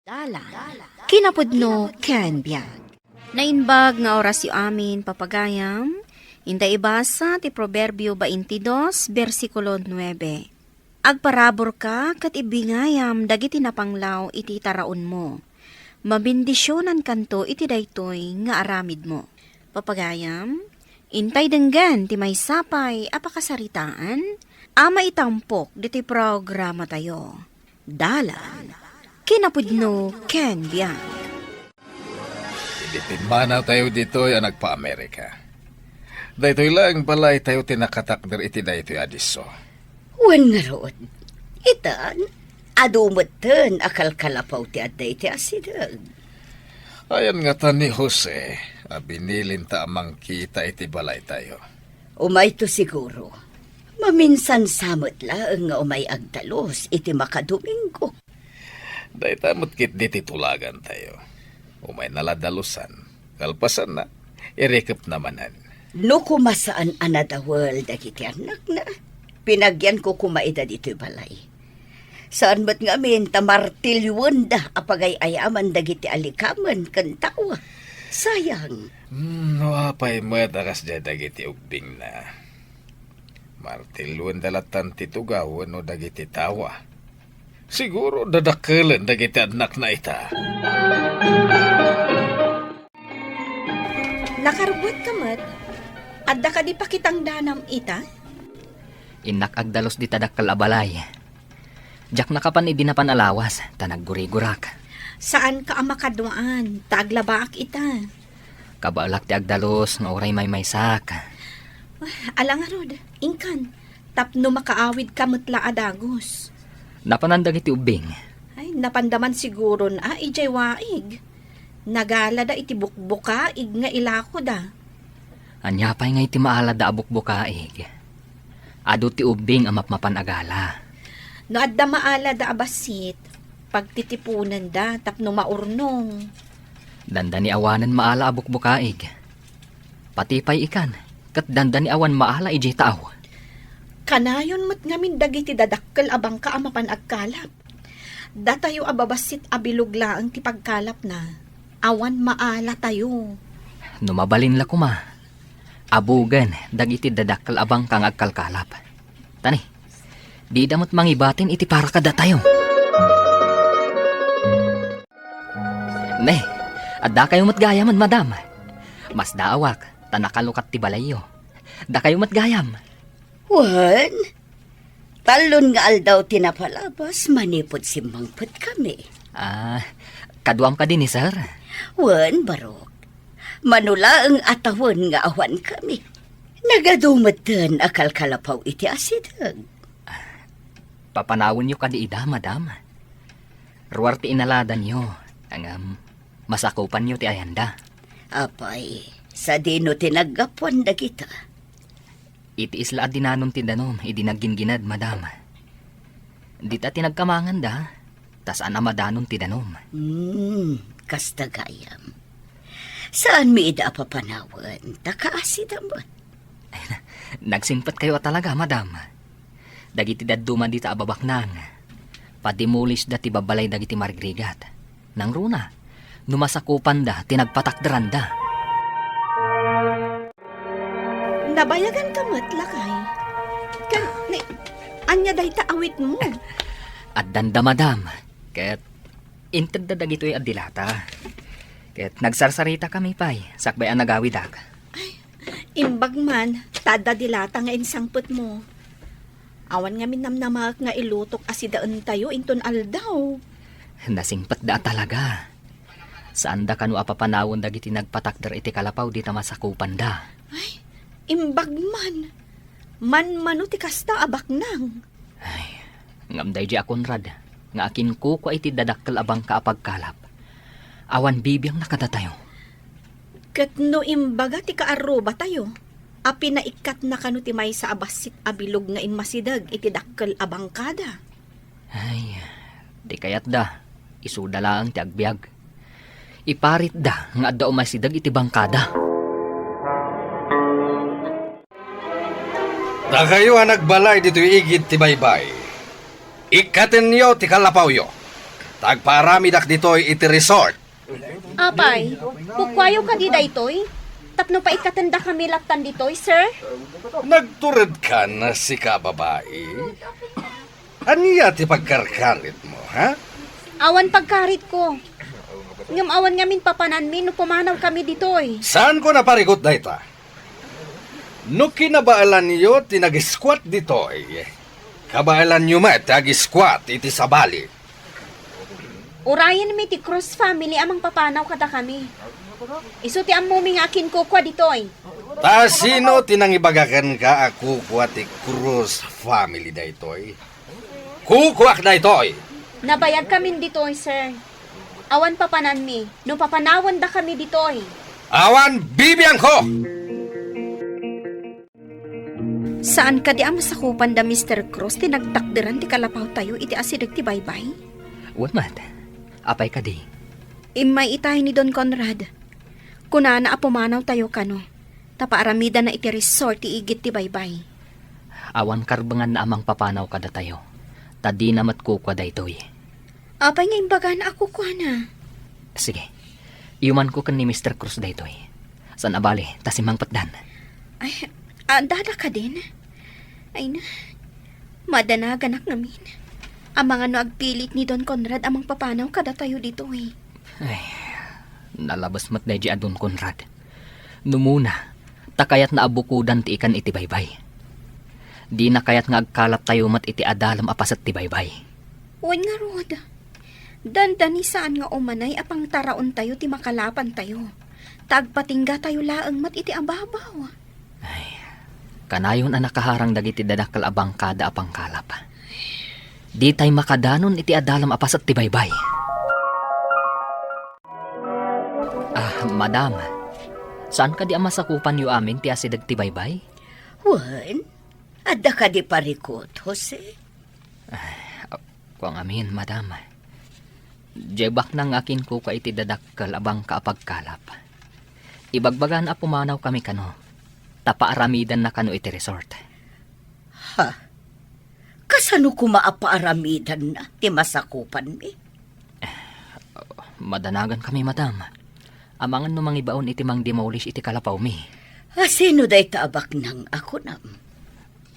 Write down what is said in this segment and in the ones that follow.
Dala, kinapudno ken biag. Nainbag nga oras yu amin papagayam, inda ibasa ti Proverbio 22, versikulo 9. Agparabor ka kat ibingayam dagiti napanglaw iti taraon mo. Mabindisyonan kanto iti daytoy nga aramid mo. Papagayam, intay denggan ti may sapay apakasaritaan, ama itampok diti programa tayo. Dala, kinapudno ken biag. Iditimana tayo dito ang nagpa-Amerika. Daytoy lang balay tayo tinakatakder iti daytoy adiso. Wan nga roon. Itan, adumatan akal kalapaw ti aday ti asidag. Ayan nga ta ni Jose, binilin ta amang kita iti balay tayo. Umay to siguro. Maminsan samot lang nga umay agdalos iti makadomingo. Daytamot kit diti tulagan tayo. Umay naladalusan, kalpasan na, irekap namanan. No kumasaan anadawal dagiti anak na. Pinagyan ko kumaida dito'y balay. Saan ba't nga amin tamartilyuan da apagay ayaman dagiti alikaman kan tawa. Sayang. No apay madakas dya dagiti ugbing na. Martiluan dalatan titugaw no dagiti tawa. Siguro dadakalan dagiti anak na ita. Nakarubot ka mat, adda ka di pakitang danam ita? Inak agdalos di tadakkal abalay. Jak nakapan idinapan alawas, tanagguri-gurak. Saan ka amakadwaan, taglabaak ita? Kabalak ti agdalos, nga oray may maysak. Alang arod, ingkan, tapno makaawid ka mutla adagos. Napanandag iti ubing. Ay, napandaman siguro na, ijay waig. Nagala da iti bukbuka, ig nga ilako da. Anyapay nga iti maala da abukbukaig. Ado ti ubing amapmapan agala. No adda maala da abasit, pagtitipunan da, tapno maurnong. Danda ni awanan maala abukbukaig. Patipay ikan, kat danda ni awan maala ijay taaw. Kanayon mo't ngamin dagiti dadakkel abang ka amapan agkalap. Datayo ababasit abilog laang ti pagkalap na. Awan maala tayo. Numabalin la kuma. Abugan, dagiti dadakkel abang kang agkalkalap. Tani, di damot mangibatin iti para kada tayo. Ne, adda kayo matgayaman, madam. Mas daawak, tanakalukat ti balayo. Da kayo matgayam. Wan, talon nga aldaw tinapalabas, manipod simbangpot kami. Kaduam ka din ni sir. Wan, barok. Manula ang atawan nga awan kami. Nagadumatan akal kalapaw iti asidag. Papanawon nyo ka di ida, madam. Ruwar ti inaladan nyo. Ang masakupan nyo ti ayanda. Apay, sa dino tinagapuan da kita. Iti isla at dinanon ti danom, idinagginginad, madam. Di ta tinagkamangan da, tas anamadanon ti danom. Kastagayam. Saan mi ida papanawan? Takaasid mo. Nagsimpat kayo talaga, madam. Dagiti dadduman di ta ababaknang. Padimulis da ti babalay dagiti margrigat. Nang runa, numasakupan da, tinagpatakdaran da. Nabayagan ka mat, lakay. Anya day taawit mo. At danda, madam. Ket, inted da dagito'y adilata. Ket, nagsarsarita kami pa'y, sakbay ang nagawidak. Imbag man, tada dilata nga insangput mo. Awan nga minamnamak nga ilutok asidaan tayo inton aldaw. Nasingpat da talaga. Saan da kanu apapanawon dagiti nagpatakder iti kalapaw di ta masakupan da. Ay, imbag man. Man-mano ti kasta abaknang. Ay, ngamday di akonrad. Nga akin ko iti dadakkel abang kaapagkalap. Awan bibiyang nakadatayo. Ket no imbaga ti kaaruba tayo. Api na ikat na kanu ti may sa abasit abilog nga inmasidag iti dakkel abang kada. Ay, di kayat da. Isuda lang ti agbyag. Iparit da nga adda umasidag iti bangkada. Da kayo ang nagbalay dito igid ti baybay. Ikaten niyo ti kalapaw yo. Tagparami dak ditoy iti resort. Apay, bukwayo ka di daytoy? Tapno pa ikatanda kami laptan ditoy, sir? Nagturad ka na si kababae. Aniya ti pagkarkarit mo, ha? Awan pagkarit ko. Ngam awan ngamin papananmin no pumanaw kami ditoy. Saan ko naparigot na ita? No kinabaalan niyo tinag-squat ditoy. Kabaalan niyo ma tag-squat iti sabali. Urayan mi ti Cross family amang papanaw kada kami. Iso ti amuming akin ko kwa ditoy. Ta sino tinangibagakan ka ako kwa ti Cruz family da itoy? Kukuak da itoy! Nabayag kami ditoy, sir. Awan papanan mi, no papanawan da kami ditoy. Awan bibiyang ko! Saan ka di ang masakupan da Mr. Cross tinagtakderan ti kalapaw tayo iti asidag ti baybay? Wan man, apay ka di. Imay itahin ni Don Conrad. Kuna na apumanaw tayo kano. Tapaaramida na iti resort ti igit ti baybay. Awan karbangan na amang papanaw kada tayo. Tadi namat kukwa da itoy. Apay nga imbaga na ako kwa na. Sige, iuman ko kan ni Mr. Cruz da itoy. San abali, tasimang patdan. Ay, dada ka din. Ay na, madanaganak namin. Ang mga no agpilit ni Don Conrad amang papanaw kada tayo dito eh. Ay, nalabas mat na di adun Conrad. Numuna, takayat na abukudan ti ikan iti baybay. Di na kayat nga agkalap tayo mat iti adalam apasat ti baybay. Uy nga Rod, dandani saan nga umanay apang taraon tayo ti makalapan tayo. Tagpatingga tayo laang mat iti ababaw. Kanayon ang nakaharang dagiti dadakal abang kada apang kalap. Di tay makadanon iti adalam apasat ti baybay. Madam, saan ka di ang masakupan yu amin ti asidag ti baybay? Wan, adda ka di parikot, Jose. Kuang amin, madam. Jebak nang akin ko ka iti dadakal abang kaapagkalap. Ibagbagan a pumanaw kami kano. Tapaaramidan na kano iti resort. Ha? Kasano ko maapaaramidan na ti masakupan mi? Madanagan kami, madam. Amangan no mangibaon iti mang demolish iti kalapaw mi. Sino day taabak nang ako nam?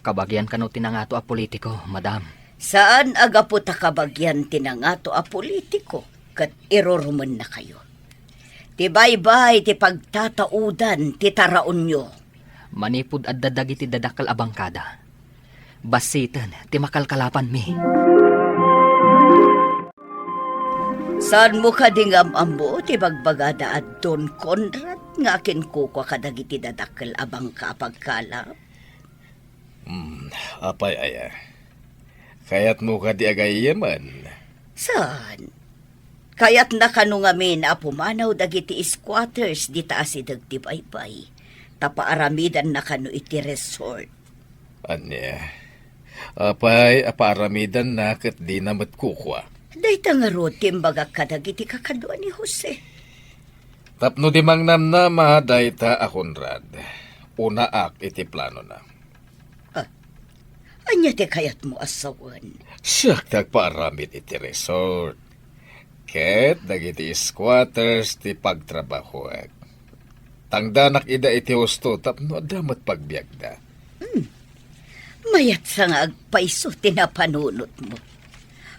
Kabagyan kano tinangato a politiko, madam. Saan agapo ta kabagyan tinangato a politiko kat iroruman na kayo? Ti baybay ti pagtataudan ti taraon nyo. Manipud at dadag iti dadakal abangkada. Basitan ti makalkalapan mi. Saan mo ka dingam ambo ti bagbagada at Don Conrad nga akin kukwa kadagiti dadakkel abang kapagkalap? Apay aya. Kayat mo ka di agayaman. Saan? Kayat na kanungamin na pumanaw dagiti squatters di taas idag ti baybay. Tapaaramidan na kanu iti resort. Anya. Apay aparamidan na kat di namat kukwa. Dayta nga ro timbaga kadagiti kakadwa ni Jose. Tapno di mang namnama dayta a Conrad. Unaak iti plano na. Anya ti kayat mo asawan? Siyak tagpaaramid iti resort. Ket dagiti squatters ti pagtrabahoak. Tangdanak ida iti husto tapno damat pagbiagda. Mayat sa nga agpaiso tinapanunot mo.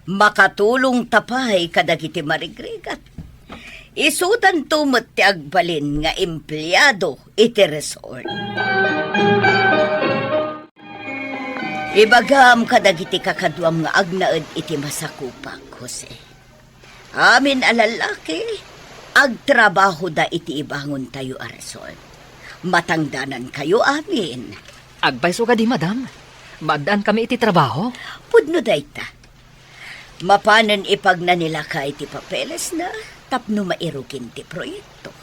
Makatulong tapay kadagiti marigrigat. Isudan tumot ti agbalin nga empleyado iti resort. Ibagam kadagiti kakadwam nga agnaed iti masakupak, Jose. Amin alalaki, agtrabaho da iti ibangon tayo a resort. Matangdanan kayo amin. Agpaiso ka di, madam. Maadaan kami iti trabaho. Pudno dayta. Mapanan ipag na nila ka iti papeles na tapno mairugin ti proyekto.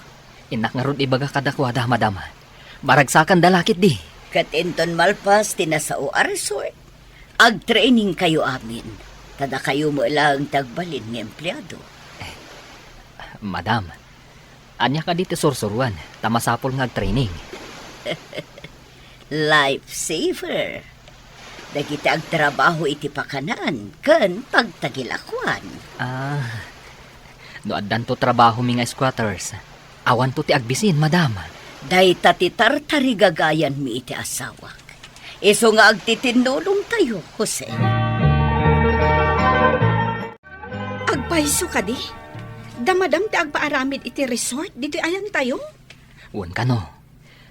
Inak nga ron ibaga kadakwada, madam. Maragsakan dalakit di. Kat enton malpas tinasao a resort. Ag-training kayo amin. Tada kayo mo lang tagbalin ng empleyado. Madam, anya ka dito sursuruan. Tamasapol nga training. Lifesaver. Dagiti agtrabaho iti pakanan, ken pagtagilakwan. No addan to trabaho mi nga squatters. Awan to ti agbisin, madam. Dayta ti tartarigagayan mi iti asawak. Iso nga agtitinulong tayo, Jose. Agpaiso ka di? Damadam ti agpaaramid iti resort, dito ayan tayo? Wan ka no.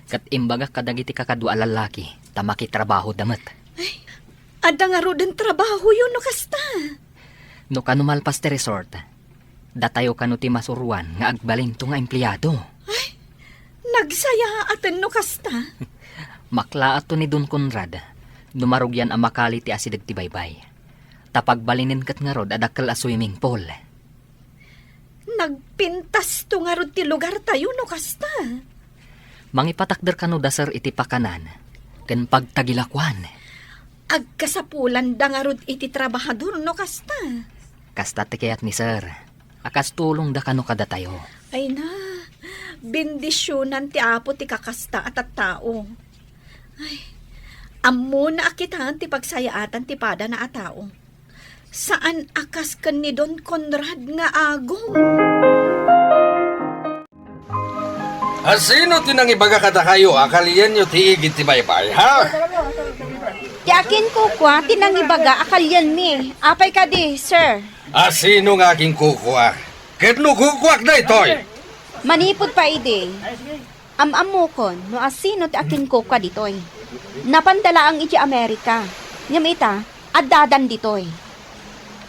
Kat imbaga kadagiti kakadwa lalaki, tamaki trabaho damat. Adda nga ro den trabaho yun, no kasta. No kanumalpas ti resort, datayo kanu ti masuruan nga agbalin to nga empleyado. Nagsaya aten no kasta. Makla ato ni Don Conrad, dumarugyan ang makali ti asidag ti baybay. Tapagbalinin kat nga rod adakkel a swimming pool. Nagpintas to nga ro ti lugar tayo, no kasta. Mangipatakder kanu da sir iti pakanan, ken pagtagilakwan. Agkasapulan da nga ro iti trabahador, no kasta. Kasta ti kayat ni sir, akas tulong da kanu kada tayo. Ay na, bendisyonan ti apo ti kakasta at tao. Ay, ammo na akitan ti pagsayaatan ti pada na a tao. Saan akas ken ni Don Conrad nga agong? Asino tinangibaga kada kayo, akalian nyo ti igit ti baybay, ha? Ti akin kukwa, tinangibaga, akalyan mi. Apay ka di, sir. Asino nga aking kukwa? Ketno kukwak na itoy? Manipod pa ide. Amamukon, no asino ti akin kukwa ditoy. Napandala ang iti Amerika. Nyamita, addadan ditoy.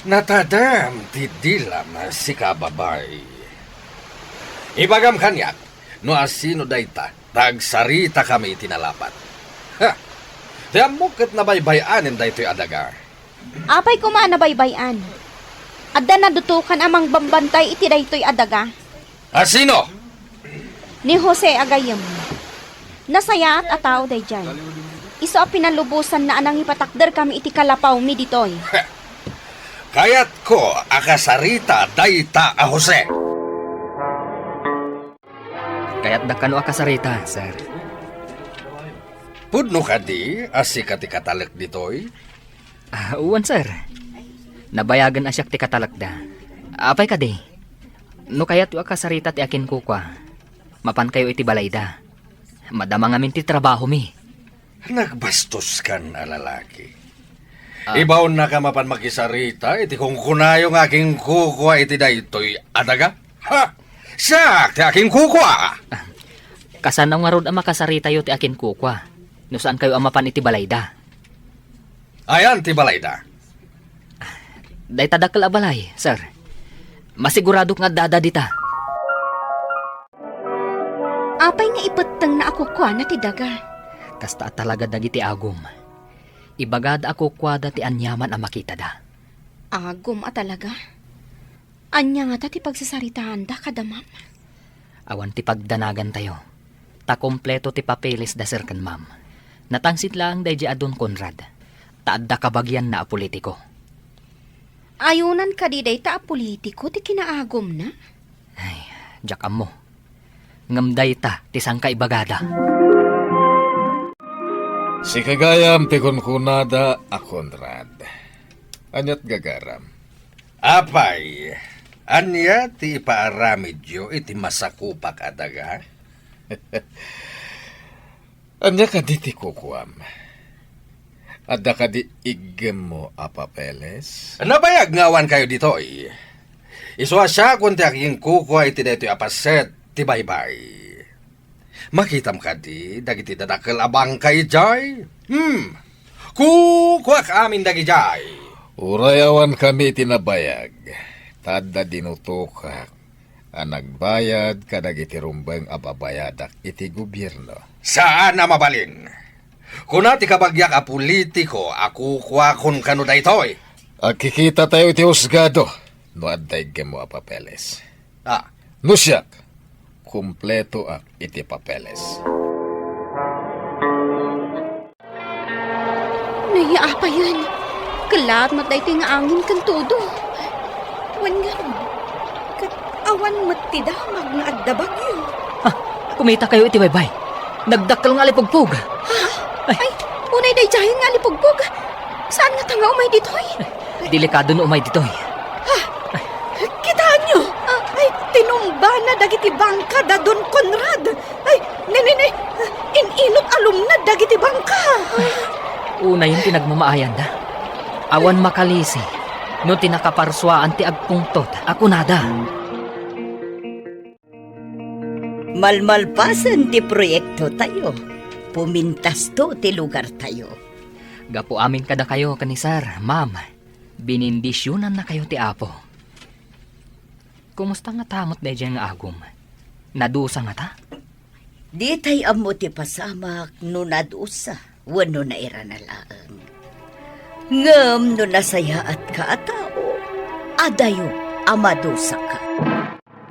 Natadam ti dilam si kababay. Ibagam kanyak, no asino dayta, tagsarita kami itinalapat. Ha! Tiyan mo kat nabaybayanin daytoy adaga. Apay kumana baybayan. Adda na dutukan amang bambantay iti daytoy adaga. Asino? Ni Jose Agayam. Nasaya at atao day dyan. Iso a pinalubusan na anang ipatakder kami iti kalapaw mi ditoy. Kayat ko akasarita dayta a Jose. Kaya't da kanu akasarita, sir. Pudno ka di, asika ti katalak ditoy? Uwan, sir. Nabayagan asyak ti katalak da. Apay ka di. No kaya't yung akasarita ti akin kukwa. Mapan kayo iti balay da. Madama ngamin ti trabaho mi. Nagbastos kan a lalaki. Ibaw na ka mapan makisarita, iti kung kunayo ng aking kukwa iti daytoy adaga? Ha! Siyak ti aking kukwa! Kasanaw nga rod ang makasarita yo ti akin kukwa. No saan kayo amapan iti balayda? Ayan ti balayda. Day tadakkel a balay, sir. Masigurado nga dada dita. Apay nga ipeteng na ako kwa na ti daga. Kasta talaga dagiti agom. Ibagad ako kwada ti anyaman a makita da. Agom a talaga. Anya nga ta ti pagsasaritaan da kada ma'am. Awan ti pagdanagan tayo. Ta kompleto ti papeles da sir kan ma'am. Natangsit lang day a Don Conrad. Taadda kabagyan na a politiko. Ayunan ka di day ta a politiko ti kinaagom na. Ay, jakam mo. Ngamday ta ti sangka ibagada. Si kagayam ti kunkunada a Conrad. Anyat gagaram. Apay, anya ti ipaaramidyo iti masakupak adaga? Anya ka di ti kukuam. Adda ka di igem mo a papeles. Nabayag ngawan kayo ditoy. Iswa siya kung ti aking kukwa iti daytoy apaset ti baybay. Makitam ka di, dagiti dadakkel abang kay jay. Kukwa ka amin dagi jay. Urayawan kami tinabayag. Tadda dinutukak. Ang nagbayad kadagiti rumbeng ababayadak iti gobyerno. Saan na mabalin? Kuna ti kabagyak a politiko, ako kwa kun kano daytoy. Kikita tayo iti husgado. No adday mo a papeles. No siyak, kumpleto iti papeles. Naya apa yan? Kalat matay ti nga angin kan todo. Wan nga ron. Kat awan matidamag nga adda bagyo. Kumita kayo iti baybay. Nagdakkel nga alipugpug. Ay, unay day jahin nga lipugpog. Saan nga tanga umay ditoy? Delikado no umay ditoy. Kitaan nyo! Ay, tinumba na dagiti bangka da Don Conrad. Ay, nene, inilot alumna dagiti bangka. Una yung tinagmamaayan da. Awan makalisi. No tinakaparswaan ti agpungtot. Ako nada. Malmalpasan ti proyekto tayo. Pumintas to ti lugar tayo. Gapo amin kada kayo, kanisar. Ma'am, binindisyonan na kayo ti Apo. Kumusta nga tamot na dyan nga agum? Nadusa nga ta? Di tay amo ti pasamak no nadusa, wano na ira na laang. Ngam no nasaya at kaatao, adayo amadusa ka.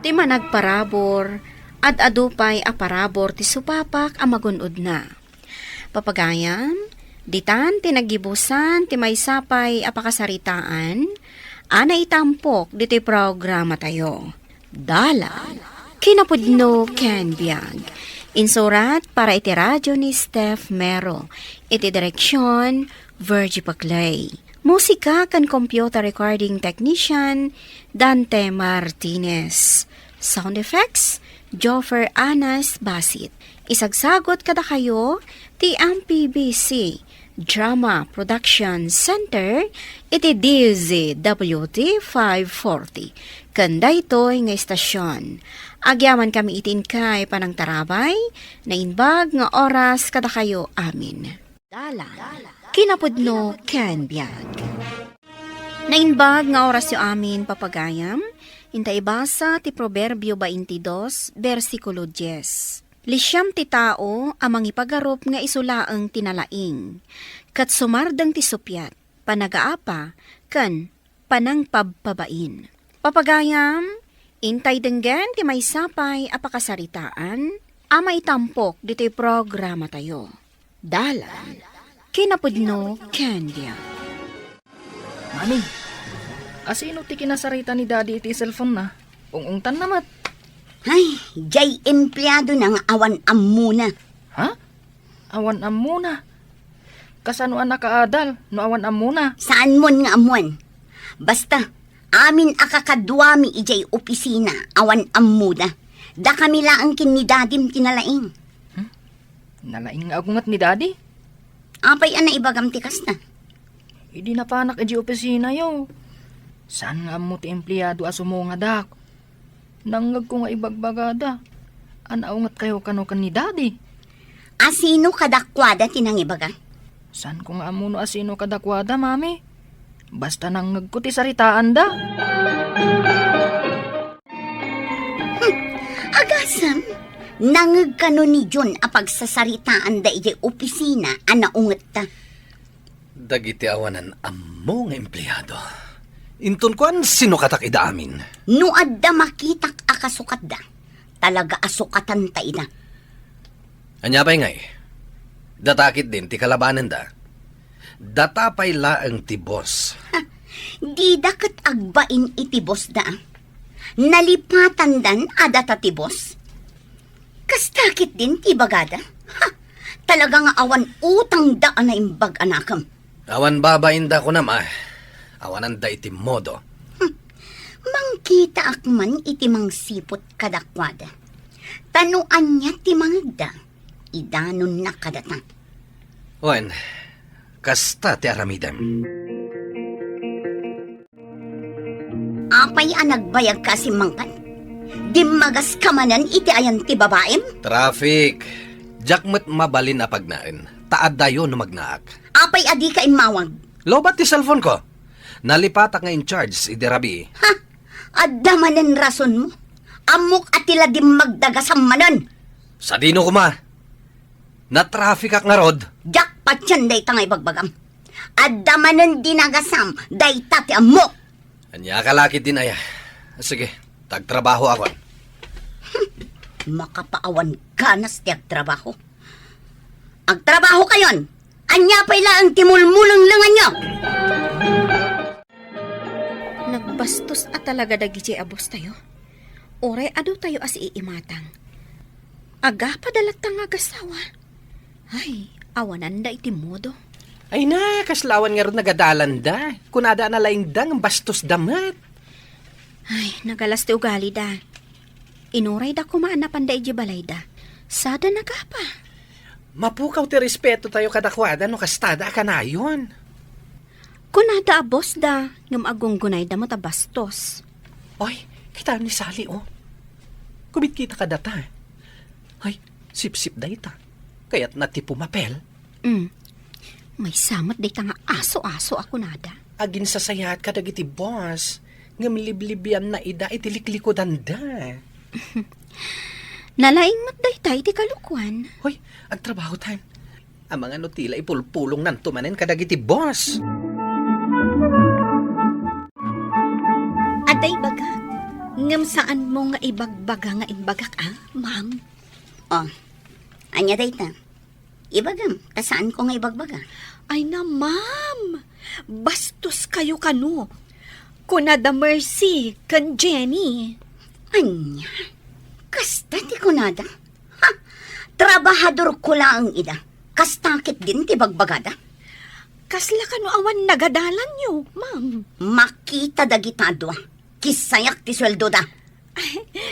Ti managparabor, at adupay aparabor ti supapak amagunod na. Papagayan, ditan tinagibusan ti may sapay apakasaritaan, ana itampok diti programa tayo. Dala, kinapudno Ken Biag. Insurat para iti radyo ni Steph Mero. Iti direksyon, Virgie Paclay. Musika kan computer recording technician, Dante Martinez. Sound effects, Joffer Anas Basit. Isagsagot kada kayo, ti MPBC Drama Production Center, iti DZWT 540. Kanda ito'y nga istasyon. Agyaman kami itin kay panang tarabay, na inbag nga oras kada kayo amin. Dala, kinapudno Ken Biag. Nainbag nga oras yo amin papagayam, inta ibasa ti Proverbio 22, versikulo 10. Lisyam ti tao amang ipagarup nga isulaang tinalaing, kat sumardang ti supyat, panagaapa, kan panang pabpabain. Papagayam, intay denggen ti may sapay apakasaritaan, ama itampok dito'y programa tayo. Dala, kinapudno Candia. Mami, asino ti kinasarita ni Daddy iti cellphone na? Ungungtan namat. Ay, jay empleyado ng awan amuna. Ha? Awan am muna. Kasano ang nakaadal, no awan am muna? Saan mon nga amuan? Basta, amin akakadwami ijay opisina, awan amuna. Da kami laang kinidadim tinalaing. Nalaing nga agungat ni Daddy? Apay ana ibagam tikas na. Hindi na panak iji opisina yo. Saan nga mo ti empleyado asumo nga dak? Nangag ko nga ibagbagada. Anaungat kayo kano kan ni Daddy. Asino kadakwada tinang ibaga? Saan ko nga amuno asino kadakwada, Mami? Basta nangag ko ti saritaan da. Agasam, nangag kano ni John apag sasaritaan da ijay opisina anaungat ta. Dagiti awanan ammo nga empleyado. Inton kuan sino katak ida amin? No adda makitak akasukat da, talaga asukatan ta ida. Anya pa'y ngay, datakit din ti kalabanan da. Datapay laang ti boss. Di dakat agbain iti boss da. Nalipatan dan adata ti boss. Kastakit din ti bagada. Ha, talaga nga awan utang da na imbag anakam. Awan babain da ko nama. Awanan da iti modo. Mangkita akman iti mangsipot kadakwada. Tanuan niya ti mangda. Idanon na kadata. Wen, kasta ti aramidem. Apay anagbayag kasi mangkan. Dimagas kamanan iti ayan ti babaem. Traffic. Jakmet mabalin apag nain. Taad dayo no magnaak. Apay adi ka imawag. Lobat ti cellphone ko. Nalipatak nga in charge iderabi. Ha? Adamanen rason mo. Amok at tila di magdagasam manan. Sa dino ko ma. Na-traffic ak nga rod. Jackpot yan day tangay bagbagam. Adamanen dinagasam day tati amok. Anya kalakit din aya. Sige, tagtrabaho ako. Makapaawan ganas ti agtrabaho. Agtrabaho kayon. Anya pala ang timulmulang langan nyo. Nagbastos at talaga dagiti abos tayo. Oray ado tayo as iimatang. Aga padalat nga gasawa. Ay, awanan da iti modo. Ay na, kaslawan nga ron nagadalan da. Kunada na laing dang bastos damat. Ay, nagalas ti ugali da. Inuray da kumaan na panday di balay da. Sada na ka pa. Mapukaw ti respeto tayo kadakwada no kastada ka na yun. Kunada abos da, ngam agunggunay da mo ta bastos. Oy, kita ni Sally oh. Kumit kita ka data. Ay, sip-sip da ita. Kaya't nati pumapel. May samat day ta nga aso-aso ako nada. Agin sasayat ka dagiti boss. Ngam liblibyan na ida itiliklikod da. Nalaing matday tayo ti kalukwan. Hoy, agtrabaho tan. Ang mga nutila ipulpulong nanto manen kadagiti boss. Aday baga, ngam saan mo nga ibagbaga nga imbagak ma'am? Oh, anya day ta. Ibagam, kasaan ko nga ibagbaga? Ay na, ma'am. Bastos kayo kano. Kunada Mercy, kan Jenny. Anya, kasta ti kunada. Ha, trabahador ko lang ida. Kastakit din ti bagbagada. Kasla kano awan nagadalan nyo, ma'am. Makita dagitado. Kisayak ti sweldo da.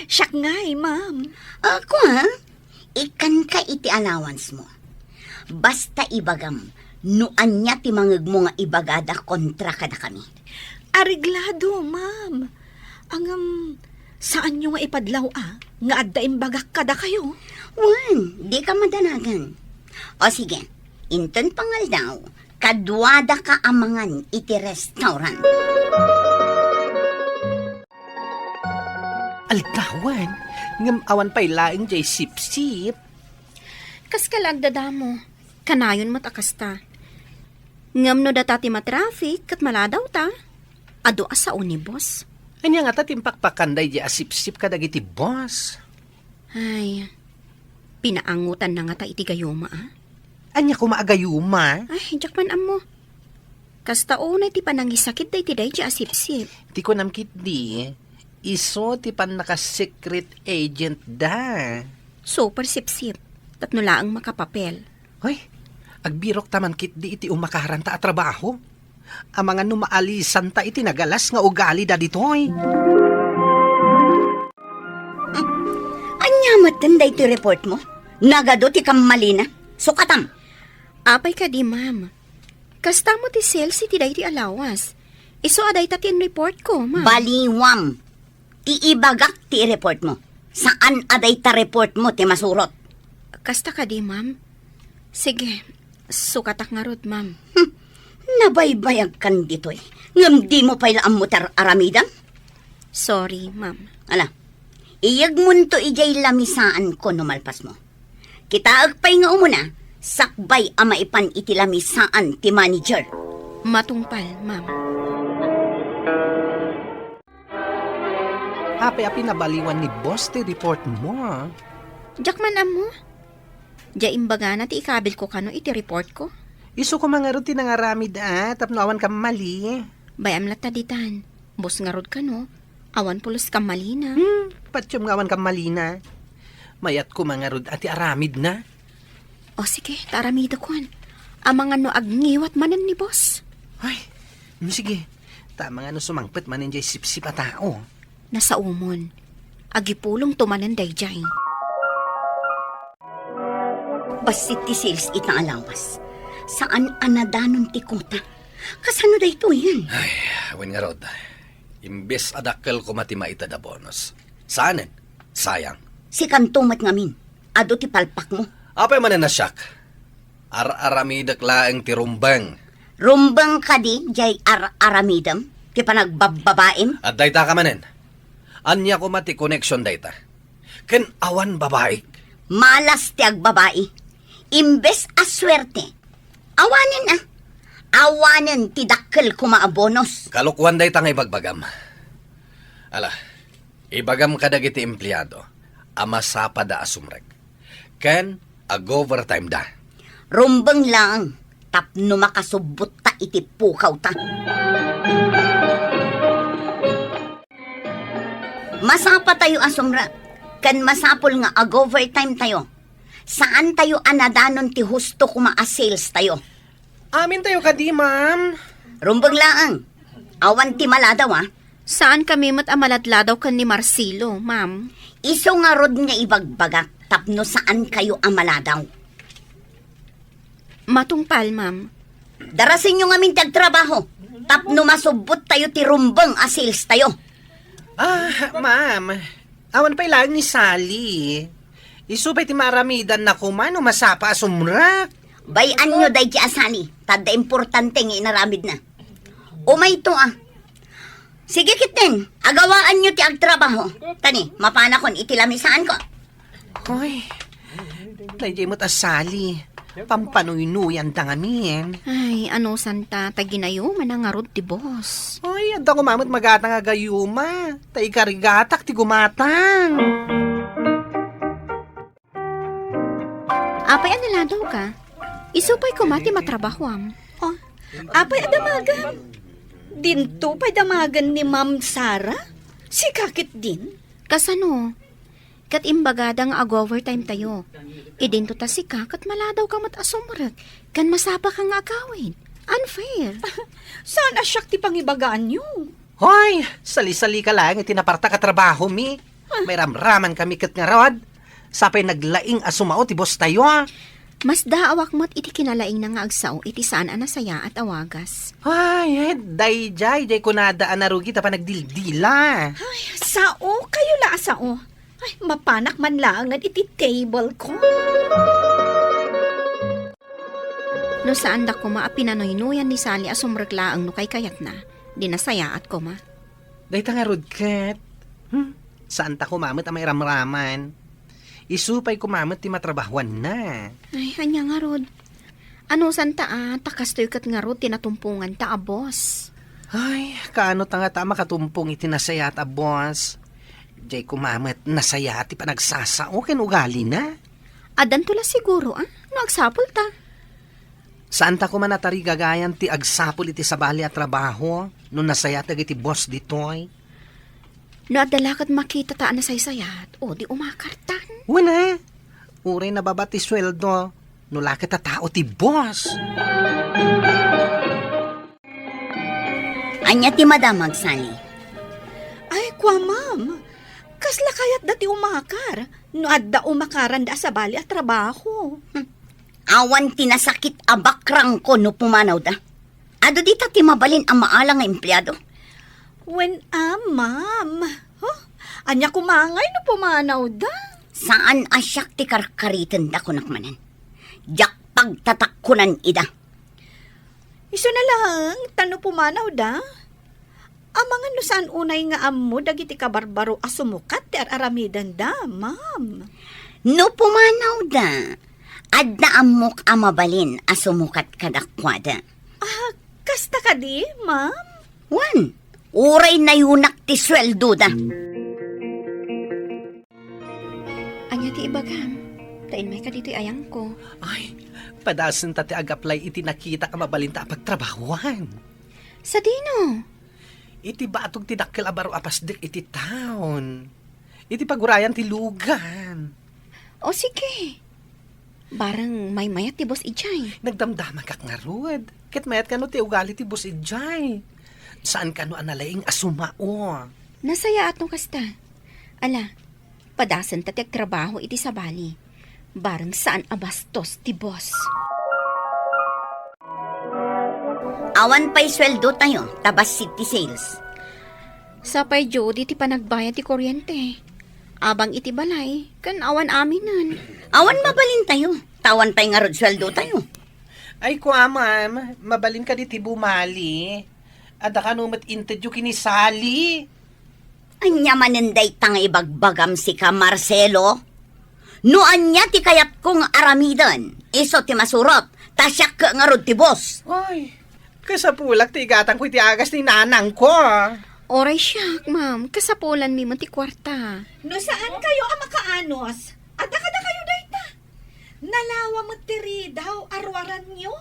Siyak nga'y, ma'am. Ako ha, ikan ka iti allowance mo. Basta ibagam, nuan niya ti mangag mo nga ibagada kontra kada kami. Ariglado, ma'am. Saan nyo nga ipadlaw nga adda imbagak kada kayo? Wan, di ka madanagan. O sige, inton pangal daw, kadwada ka amangan iti restaurant. Altawan, ngam awan pa'y laing jay sip-sip. Kas kalagdada mo. Kanayon matakasta. Ngam no datati matraffic kat maladaw ta. Ado asa unibos. Anya nga ta timpakpakanday jay asip-sip kadagiti boss. Ay, pinaangutan na nga ta iti gayuma Anya ko maagayuma. Ay, jakman amo. Kasta unay ti panangisakit day ti day di asip-sip. Ti ko namkit di. Iso ti pan naka-secret agent da. Super sip-sip. Tatno laang makapapel. Hoy, agbirok taman kit di iti umakaharanta at trabaho. Ang mga numaalisan ta iti nagalas nga ugali da ditoy. Anya matanda iti report mo? Nagado ti kamalina. Sukatam. Apay ka di, ma'am. Kasta mo ti sales iti day ti alawas. Iso aday ta ti report ko, ma'am. Baliwam. Ti ibagak ti report mo. Saan aday ta report mo ti masurot? Kasta ka di, ma'am. Sige, sukatak nga rod, ma'am. Nabaybayag kan ditoy. Ngam di mo pailaan mo aramidan? Sorry, ma'am. Ala, iyag mo to ijay lamisaan ko numalpas mo. Kita agpay nga umuna, sakbay ama ipan iti lamisaan ti manager. Matungpal, ma'am. Api-api nabaliwan ni boss ti report mo. Jakman amo. Diya imbaga na ti ikabil ko kano iti report ko. Iso ko mga rutin nga ramid tapno awan ka mali. Bayam lata ditan. Bus nga rod kano. Awan pulos ka malina. Patsyom nga awan ka mali na. Mayat ko mga rod ati aramid na. O sige, taramida kwan. Amang ano agngiwat manan ni boss. Ay, sige. Tama nga no sumangpet manin jay sip-sip a tao. Nasa umon. Agipulong tumanan day jay. Basit ti sales itang alawas. Saan anadanon ti kuta? Kasano da ito yan? Ay, awen nga rod. Imbes adakkel ko matimaita da bonus. Saanen? Sayang. Si kantumat ngamin. Ado ti palpak mo. Apay manen na siyak. Ar-aramidak laeng ti rumbang. Rumbang ka di, jay aramidam. Ti panagbababaim. At dayta ka manen. Anya ko mati connection dayta. Ken awan babaik. Malas ti agbabae. Imbes aswerte. Awanin Awanin ti dakkel kumaabonos. Kalukwan dayta nga ibagbagam. Ala, ibagam kadagiti empleyado. Amasapa da asumrek. Ken ag-overtime da. Rumbang lang. Tapno makasubot ta iti pukaw ta. Masapa tayo asumra. Kan masapol nga ag-overtime tayo. Saan tayo anadanon ti husto kuma-sales tayo? Amin tayo ka di, ma'am. Rumbang laang. Awan ti maladaw Saan kami matamalad-ladaw kan ni Marcelo, ma'am? Iso nga rod nga ibagbagak tapno saan kayo amaladaw. Matungpal, ma'am. Darasin nyo nga mintag trabaho. Tapno masubot tayo ti rumbang asils tayo. Ma'am. Awan pa ilang ni Sally. Isupay ti maramidan na kumano masapa asumrak. Bayan nyo day ti asani. Tada importante nga inaramid na. Umay to Sige kitten, agawaan nyo ti agtrabaho. Tani, mapana kon itilamisaan ko. Hoy, tayo mo't asali. Pampanuy-nuyan ta ngamin. Ay, ano santa, taginayo manangarod ti boss. Hoy, anda ko mamot magatang agayuma. Tay karigatak ti gumatang. Apay analadaw ka? Isupay ko mati matrabahwam. Oh, apay adamagan. Dinto pa'y damagan ni Ma'am Sara? Si kakit din? Kasano? Kat imbagadang ag-overtime tayo. Idinto ta si kakat maladaw ka mat asumrag. Kan masapa kang agawin. Unfair. Saan asyak ti pangibagaan nyo? Hoy, sali-sali ka lang itinaparta ka trabaho mi. May ramraman kami kat nga rod. Sapay naglaing asumao ti boss tayo Mas daawak mo't iti kinalaing na nga agsao iti saan anasaya at awagas. Ay, day kunada anarugi ta pa nagdildila. Ay, sao? Kayo la sao? Ay, mapanak man lang at iti table ko. No saan da ko maapinanoy-nuyan ni Sally asumraglaang no kay kayat na. Dinasaya at ko ma. Day ta nga rodket. Saan ta kumamot ang may ramraman? Isupay kumamot ti matrabahuan na. Ay, hanya nga rod. Ano santa takas to'y kat nga rod tinatumpungan ta boss. Ay, kaano ta nga ta makatumpong itinasaya ta boss. Jay kumamot nasaya ti panagsasao ken ugali na. Adan tula siguro no agsapol ta. Saan ta kumanatari gagayan ti agsapol iti sabali at trabaho no nasaya ta iti boss ditoy. No adalakat makita ta na saysayat o di umakartan. Wala. Uray na babati sweldo. No lakit ta tao ti boss. Anya ti madam Magsali. Ay, kwa ma'am. Kasla kayat dati umakar. No adda umakaran da sa bali at trabaho. Awan tinasakit abakrang ko no pumanaw da. Ado di ta ti mabalin ang maalang nga empleyado. When ma'am. Huh? Anya kumangay no pumanaw da. Saan asyak ti karkaritan da kunakmanan? Jak pagtatakkunan ida. Iso na lang, tano pumanaw da. Amangan no saan unay nga ammo dagiti kabarbaro asumukat ti aramidan da, ma'am. No pumanaw da. Adda amok amabalin asumukat kadakwada. Kasta ka di, ma'am? Wan, uray na yunak ti sweldo da. Anya ti ibagam. Tain may ka dito'y ayang ko. Ay, padasan ta ti ag-apply iti nakita ka mabalinta pagtrabahuan. Sa dino? Iti batog ti dakkel abaro apasdik iti town. Iti pagurayan ti lugan. O sige. Barang may mayat ti boss ijay. Nagdamdaman kak nga rod. Ket mayat ka no ti ugali ti bus ijay. Saan ka no analaing asumao? Nasaya atong kasta. Ala, padasan ta ti trabaho iti sabali. Barang saan abastos ti boss. Awan pa'y sweldo tayo, tabas city sales. Sapay Jody ti panagbayad ti kuryente. Abang iti balay, kan awan aminan. Awan mabalin tayo, tawan pa'y nga rod sweldo tayo. Ay kwa ma'am, mabalin ka di ti bumali. Ada ka numat interview kini Sally. Anya manenday tang ibagbagam si ka Marcelo. No anya ti kayat kong aramidan, iso ti masurot, tasyak ka nga rod ti boss. Ay, kasapulak ti igatang ko iti agas ni nanang ko. Oray siyak, ma'am. Kasapulan mi man ti kwarta. No saan kayo ang makaanos? At kada kayo dayta. Nalawa mo tiri daw arwaran nyo?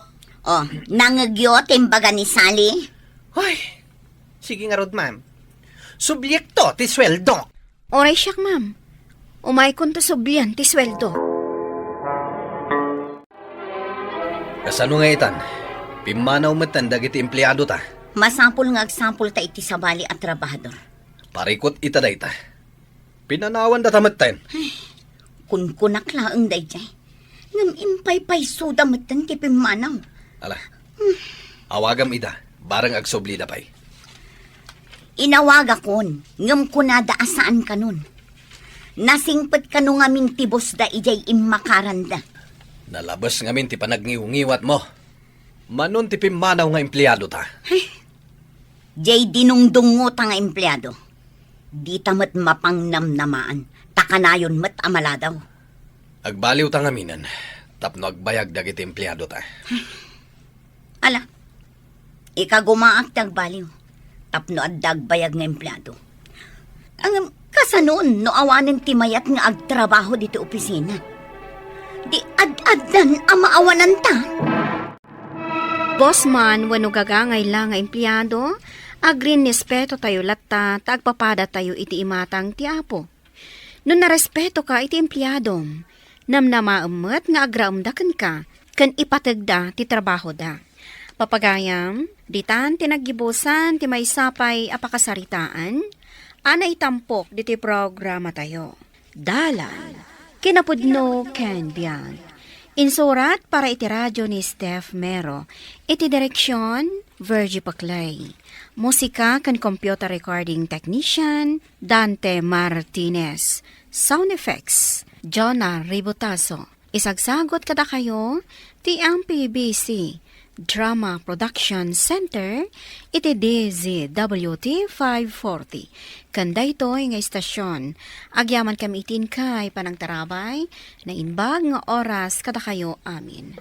Oh, nangagyo timbaga ni Sally. Ay, sige nga rod ma'am. Subyekto ti sweldo. Oray siyak, ma'am. Umay kon to sublian ti sweldo. Kasano nga itan? Pimanaw matan dagiti empleyado ta. Masapul nga agsampul ta iti sabali at trabahador. Parikot ita dayta. Pinanawan da tamatan. Kun kunak laeng dayjay. Ngam impay-pay suda matan ti pimanaw. Ala. Awagam ida. Barang agsobli da pay. Inawag akon, ngam kunada asaan kanon. Nasingpet kano ngamin tibos da ijay immakaranda. Nalabas ngamin ti panagniungiwat mo. Manon ti pimanaw nga empleyado ta. Jay dinungdungo ta nga empleyado. Di tamat mapangnamnamaan. Takanayon mat amala daw. Agbaliw ta ngaminan. Tapno agbayag dagiti empleyado ta. Ala, ikagumaak tagbaliw. Tapno at dagbayag nga empleyado. Ang kasanon no awanin ti mayat nga agtrabaho dito opisina. Di ad-adan amaawanan ta. Boss man, wano gagangay lang nga empleyado, agrin nispeto tayo latta, tagpapada tayo iti imatang ti apo. No narespeto ka iti empleyadom, namnamaamot nga agraamdakan ka, kan ipatagda ti trabaho da. Papagayam, ditan tinaggibusan ti may sapay apakasaritaan, ana itampok diti programa tayo. Dalan, kinapudno Ken Biag. Insurat para iti radyo ni Steph Mero. Iti direksyon, Virgie Paclay. Musika kan computer recording technician, Dante Martinez. Sound effects, Jonah Ribotazo. Isagsagot kada kayo, ti MPBC Drama Production Center, iti DZWT 540. Kanda ito nga istasyon. Agyaman kami itin kay panangtarabay, na inbag nga oras kada kayo amin.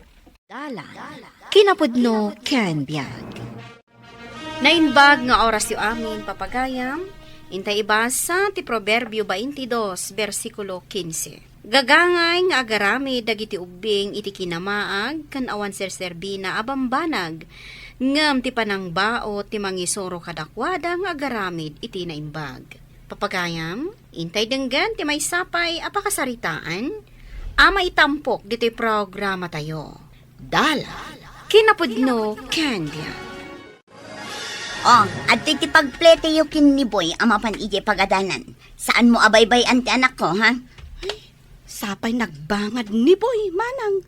Dalan, kinapudno Ken Biag. Nainbag nga oras yu amin papagayam, intay ibasa ti Proverbio 22, versikulo 15. Gagangay nga agarami dagiti ubing iti kinamaag kan awan serserbina abambanag ngam ti panangbao ti mangisoro kadakwada nga agaramid iti naimbag. Papagayam, intay denggan ti may sapay apakasaritaan, ama itampok diti programa tayo. Dala, kinapudno Candia. At iti pagplete yu kin ni Boy amapan ije pagadanan. Saan mo abaybay anti anak ko, ha? Sapay nagbangad ni Boy, manang.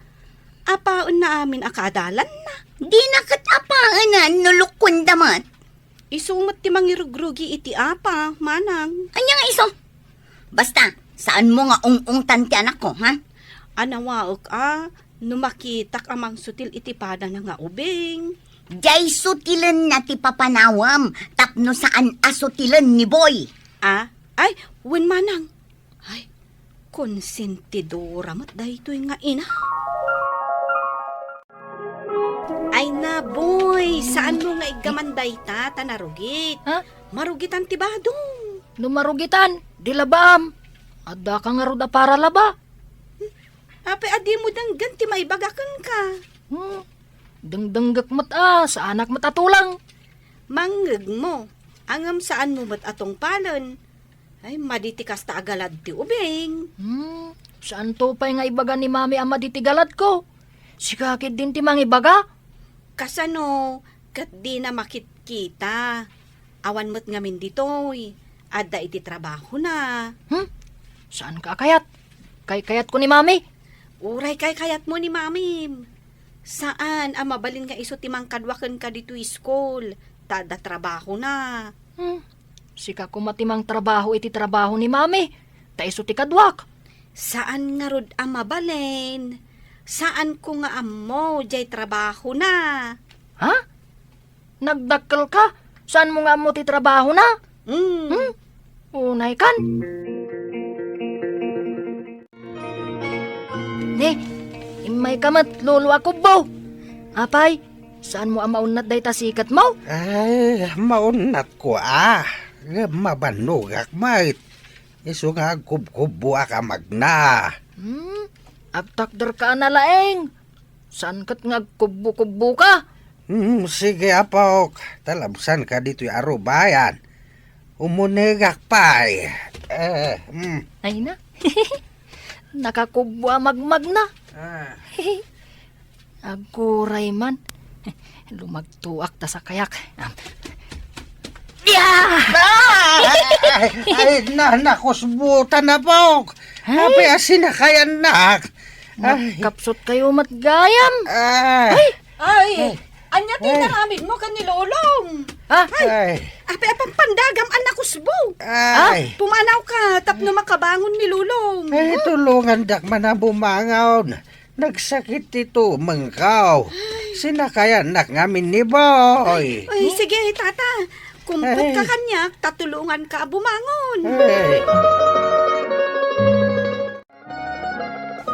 Apaon na amin akadalan na. Di nakatapaanan nulukon damat. Isumat ti mangirugrugi iti apa, manang. Anya nga iso? Basta, saan mo nga ung tanti anak ko, ha? Anawaok numakitak amang sutil iti pada na nga ubing. Jay sutilan na ti papanawam, tapno saan asutilan ni Boy. Ay, wen manang. Ay, konsentidora mat daytoy nga ina. Ay na, Boy, saan mo nga igamanday ta, tanarugit? Ha? Marugitan ti badong. Numarugitan, di labam. Ada ka nga ruda para laba. Ape, adi mo dang ganti maibagakan ka. Dengdenggak mat sa anak mat atulang. Manggag mo, angam saan mo mat atong palon. Ay, maditikas ta agalad ti ubing. Saan to pa'y nga ibaga ni mami ama ditigalad ko? Sikakit din ti mang ibaga? Kasano, kat di na makitkita. Awan mo't ngamin ditoy. Adda iti trabaho na. Saan ka kayat? Kayat ko ni mami. Uray kayat mo ni mami. Saan ang mabalin nga iso timang kadwakan ka dito school? Tada trabaho na. Sika ko matimang trabaho iti trabaho ni mami. Ta iso ti kadwak. Saan nga rod ang mabalin? Saan ko nga amo jay trabaho na? Ha? Nagdakkel ka? Saan mo nga mo ti trabaho na? Unay kan. Imay kamat, lolo ako bo. Apay, saan mo amaunat day tasikat mo? Ay, maunat ko mabanugak mait. Iso nga kubkubo ka magna. Agtakder ka na laeng. Saan kat nga kubo-kubo ka? Sige apok, talabsan ka dito arubayan. Umunegak pay. Ay na. Nakakubo magmag na. Aguray man. Lumagtuak ta sa kayak. Ay, nakusbutan na po. Habi sinakayan nak. Kapsot kayo matgayam. Ay, Anya tinaramid mo ka ni Lolong. ay, Ape apang pandagam anak kusbo. ay. Pumanaw ka tapno makabangon ni Lolong. Ay, tulungan dak man ang bumangaw. Nagsakit ito, mangkaw. Sinakayan nak ngamin ni boy. Ay, sige, tata. Kumpot ka kanyak, tatulungan ka bumangon. Ay,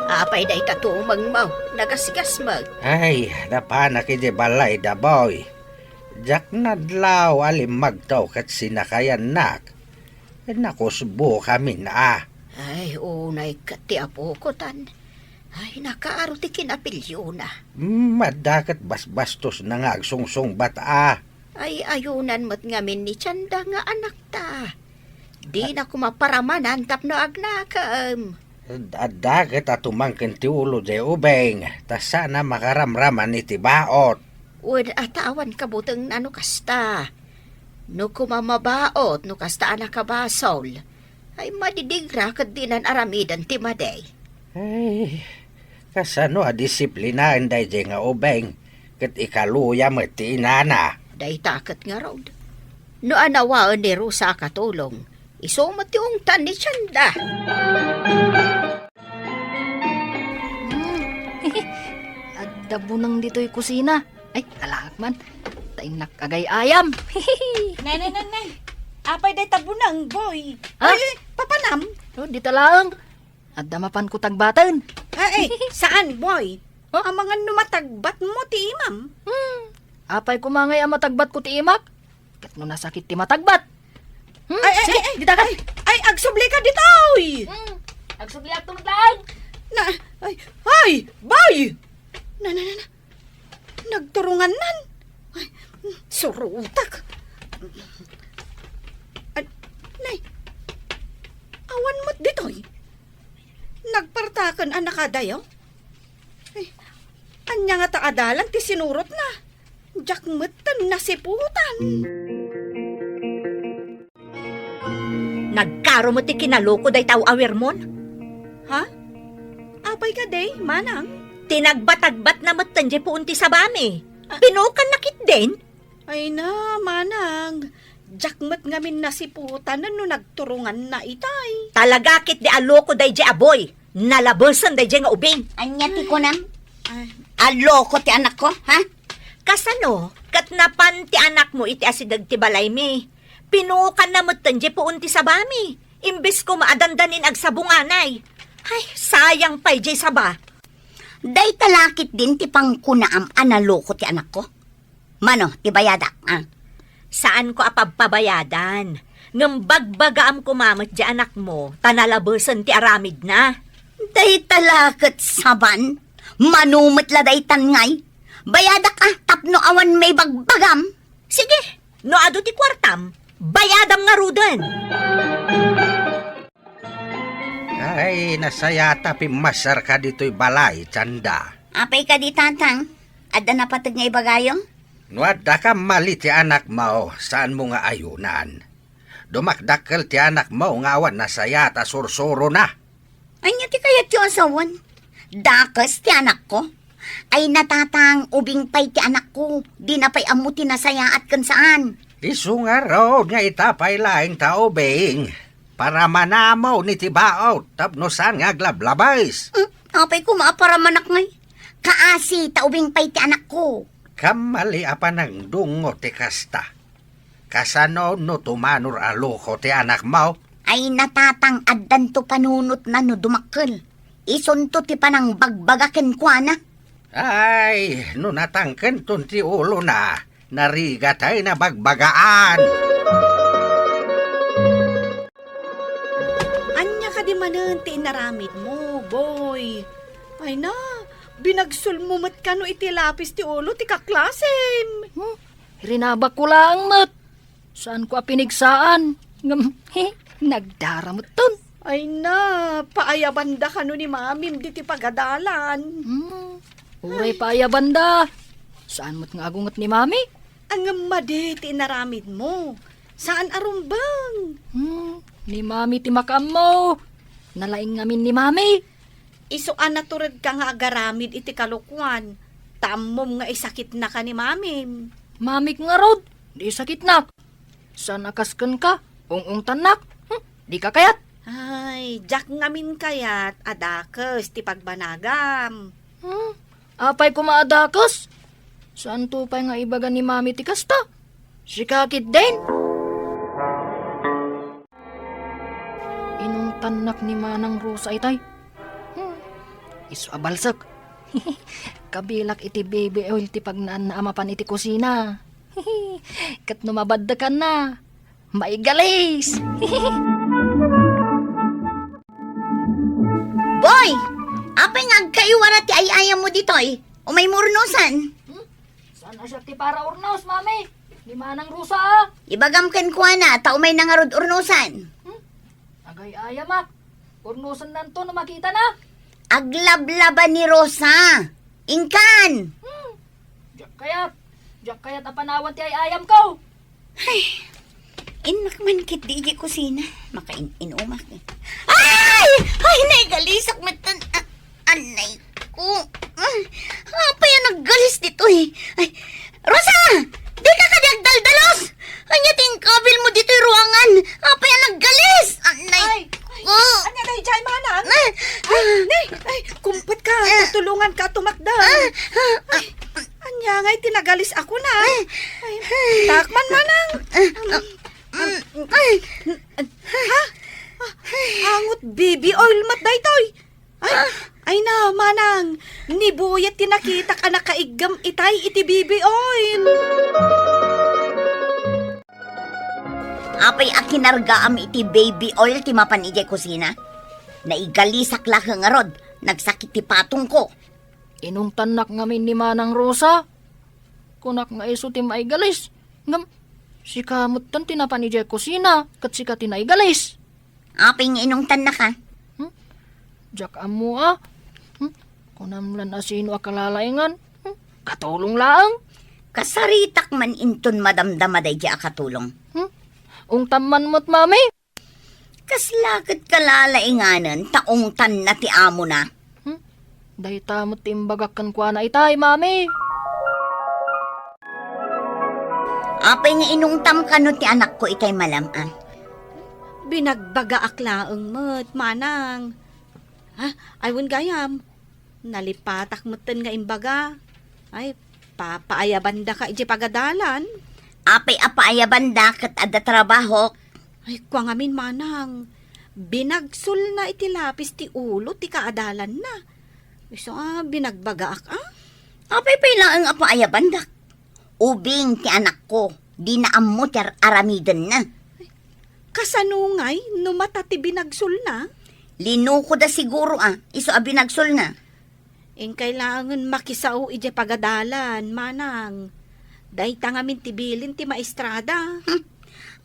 Apay day tatumang mo, nagasigas mag. ay, napanak iti balay da boy. Jak nadlaw alim magtaw kat sinakayan nak. Nakusbo kami na. Ay, unay kati apukotan. Ay, nakaaro ti kinapilyo na. Madakat basbastos na nga agsungsong bata. Ay, ayunan mo't ngamin ni Chanda nga anak ta. Di na kumaparamanan tapno agnakam. Dagat at umangkin ti ulo di ubeng. Ta sana makaramraman iti baot. Wad atawan kabuteng ano kasta. No kumamabaot no kasta anak kabasol. Ay madidigra kat dinan aramidan ti maday. Ay, kasano a disiplinaan day di nga ubeng. Kat ikaluya mo ti inana. Day takat nga rod. No anawaan ni Rusa katulong. Isumat yung tan ni Chanda. Adabo nang dito'y kusina. Ay, kalahak man. Taing nakagay ayam. Nay. Apay day tabunang, boy. Ha? Ay, papanam. Oh, di talang. At damapan ko tagbatan. Ay, saan, boy? Ang mga numatagbat mo, ti imam. Apay kumangay ang matagbat ko ti imak. Kat no nasakit ti matagbat. Sige, dita ka. Ay, agsubli ka ditoy. Agsubliak tumatang. Ay, boy! Na. Nagturungan nan. Ay, surutak. Nay, awan mo't ditoy. Nagpartakan ang nakadayaw. Ay, anya nga taadalan ti sinurot na. Jak metan nasiputan. Nagkaro mo ti kinaloko day tao awermon. Ha? Apay ka day, manang? Tinagbatagbat na matanje po unti sa bami. Pinukan nakit din. Ay na, manang. Jakmet ngamin nasiputan na no nagturungan na itay. Talaga kit di aloko day di aboy. Nalabasan day di nga ubing. Anya ti ko nam? Ay, Aloko ti anak ko, ha? Kasano, kat napan ti anak mo iti asidag ti balay mi. Pinukan na matanje po unti sa bami. Imbes ko maadandanin ag sabunganay. Ay, sayang pa'y jay saba. Day talakit din ti pangkunaam analoko ti anak ko. Mano, ti bayadak, ha? Saan ko apagpabayadan? Ngambagbaga kumamat di anak mo, tanalabasan ti aramid na. Day talakit saban. Manumit la day tangay. Bayadak tapno awan may bagbagam. Sige, no ado ti kwartam, bayadam nga rudan. Ay, nasaya tapi masar ka dito'y balay, Chanda. Apay ka di tatang. Adda na patag nga ibagayong? Nuadda ka mali ti anak mo, saan mo nga ayunan. Dumakdakkel ti anak mo nga awan nasaya ta sursuro na. Anya ti kayat yung asawan? Dakas ti anak ko. Ay natatang ubing pay ti anak ko. Di na pay amuti na saya at kan saan. Isu nga road nga itapay laing tao bing. Para manamaw ni tibaot, tapno saan nga aglablabais. Apay ko maapara manak ngay. Kaasi ta ubing pay ti anak ko. Kamali apa ng dungo ti kasta. Kasano no tumanor aloko ti anak mo? Ay natatang addan to panunot na no dumakkel. Isunto ti panang bagbagaken kwa na. Ay, no natangken ton ti ulo na. Narigatay na bagbagaan. anya ka di manan ti inaramid mo, boy. Ay na, binagsulmumat ka no iti lapis ti ulo ti kaklasem. Rinabak ko lang, mat. Saan ko apinigsaan? Nagdaramot ton. Ay na, paayabanda ka no ni mamim di ti pagadalan. Uray pa aya banda. Saan mo't nga agungot ni mami? Ang madi ti inaramid mo. Saan arumbang? Ni mami ti makam mo. Nalaing ngamin ni mami. Isuan na turad ka nga agaramid iti kalukwan. Tamom nga isakit na ka ni mami. Mami nga rod, di sakit nak. Saan akaskan ka? Ung tanak. Di ka kayat. Ay, jak ngamin kayat adakes ti pagbanagam. Apay kumaadakas. Saan tupay nga ibaga ni mami ti kasta? Si kakit din. Inong tanak ni Manang Rosa itay. Isu abalsak. Kabilak iti baby oil ti pagnaan na amapan iti kusina. Kat numabadda ka na. Maigalis. Boy! Apay nga kaiwara ti ayayam mo ditoy. O may murnusan. Saan na siya ti para urnos, mami? Ni Manang Rosa. Ibagam ken kuha na, tao may nangarod urnusan. Agay ayamak. Urnusan nanto na makita na. Aglablaban ni Rosa. Ingkan! Diyak kayat apanawan ti ayam ko. Inak man kit di kusina. Makain-inumak. Ay! Ay, naigalisak matan. Anay ko. Apa yan naggalis dito eh. Ay, Rosa! Di ka kadagdaldalos! Anya ting kabil mo dito yung ruangan. Apa yan naggalis? Anay ko. Anya na ijay manang? Ay, kumpet ka. Tutulungan ka tumakda. Ay, anya nga'y tinagalis ako na. Ay, takman manang. Hangot baby oil mat daytoy. Ay na, manang. Nibuyat tinakita ka nakaigam itay iti baby oil. Apay akinarga am iti baby oil ti mapan ijay kusina. Naigalisak lah nga rod. Nagsakit ti patong ko. Inong tanak ngamin ni Manang Rosa. Kunak nga iso ti maigalis. Ngam, si kamot tan tinapan ni Jay kusina. Kat si ka tinaigalis. Apay nga inong tanak ha. Diyak amo Kunamlan na sino akalalaingan. Katulong lang. Kasaritak man inton madamdamaday di akatulong. Ung taman mo't mami. Kaslagat kalalainganan taong tan na ti amo na. Dahi tamot timbagakan kwa na itay, mami. Apay nga inungtam ka no ti anak ko itay malaman. Binagbaga aklaang mat, manang. Aywan gayam. Nalipatak moten nga imbaga. Ay, papaayabanda ka iti pagadalan. Apay apaayaban dakat adda trabaho. Ay, kwa ngamin manang. Binagsul na iti lapis ti ulo ti kaadalan na. So, binagbaga ak. Apay pailaang apaayaban dak. Ubing ti anak ko. Di na ammo ti aramidan na. Kasanungay, numata ti binagsul na. Linuko da siguro iso binagsul na. Kailangan makisao iti pagadalan, manang. Dahi tangamin tibilin ti maestrada.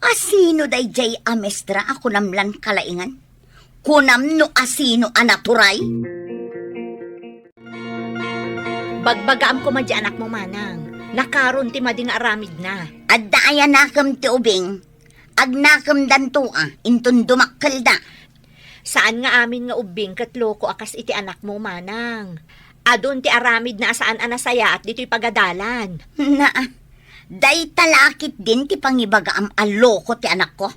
Asino day jay amestra ako namlan kalaingan? Kunam no asino anaturay? Bagbagaam ko madya anak mo, manang. Nakaron ti mading aramid na. Adda aya nakam ti ubing. Agnakam danto intun dumakkel da. Saan nga amin nga ubing kat loko akas iti anak mo, manang. Adon ti aramid na saan anasaya at dito'y pagadalan. Day talakit din ti pangibaga am aloko ti anak ko.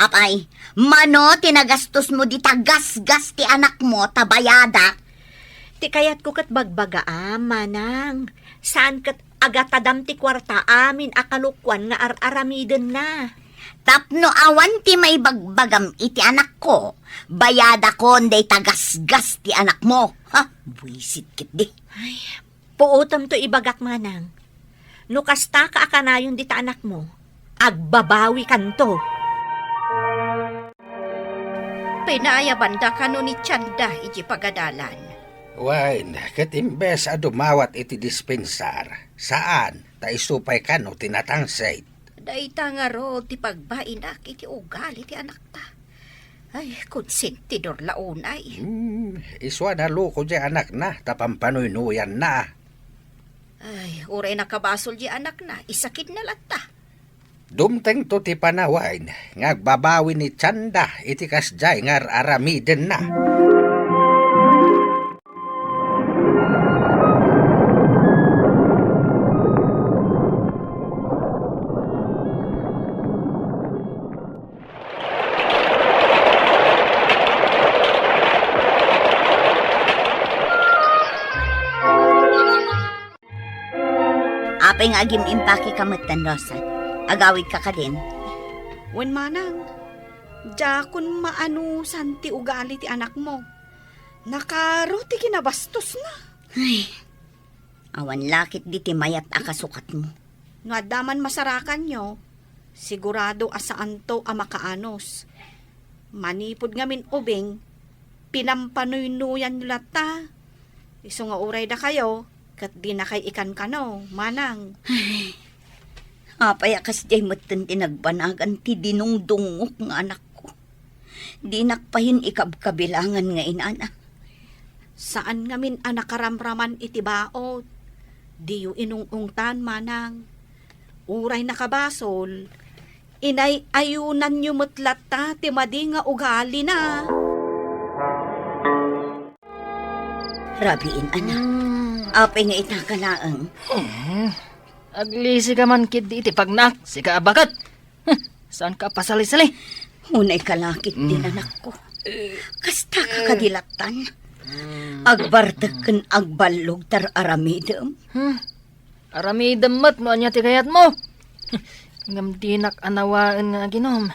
Apay, mano tinagastos mo di tagas-gas ti anak mo tabayada. Ti kayat ko kat bagbaga manang. Saan kat agatadam ti kwarta amin akalukwan nga aramiden na. Tapno awan ti may bagbagam iti anak ko. Bayada ko day tagas-gas ti anak mo. Buisit kit di. Ay, puutam to ibagak, manang. No kasta ka akanayon di ta anak mo, agbabawi kanto. Pinayabanda ka no ni Tiyanda iti pagadalan. Wain, kat imbes dumawat iti dispensar. Saan? Taisupay ka no tinatangsay. Daita nga ro ti pagbainak iti ugali ti anak ta. Ay, konsentidor launay. Iswa na loko di anak na, tapampanoy-nuyan na. Ay, uray nakabasol di anak na, isakit na lata. Dumteng to ti panawain, ngagbabawi ni Chanda, iti kasjay ngar aramiden na. Apay nga agim impaki kamatan, Rosa. Agawid ka ka din. Wen manang, ja kun maano santi ugali ti anak mo. Nakaro ti kinabastos na. Ay, awan lakit di ti mayat akasukat mo. No adaman masarakan nyo, sigurado asaan to a makaanos. Manipod ngamin ubing, pinampanoy-nuyan nyo lata. Iso nga uray da kayo, kat di na kay ikan kano, manang. Apay akas jay matan tinagbanagan ti dinungdungok nga anak ko. Di nakpahin ikabkabilangan nga inana. Saan ngamin anak karamraman iti baot? Di yu inungungtan, manang. Uray nakabasol, inay ayunan nyo mutlata ti madi nga ugali na. Rabiin, anak. Apay nga itakalaang. Aglisi ka man kid di iti pagnak, sika abakat. Saan ka pasali-sali? Unay kalakit din anak ko. Kasta ka kadilatan. Agbartaken agbalog tar aramidem. Aramidem mat no anya ti kayat mo. Ngam dinak anawaan nga ginom.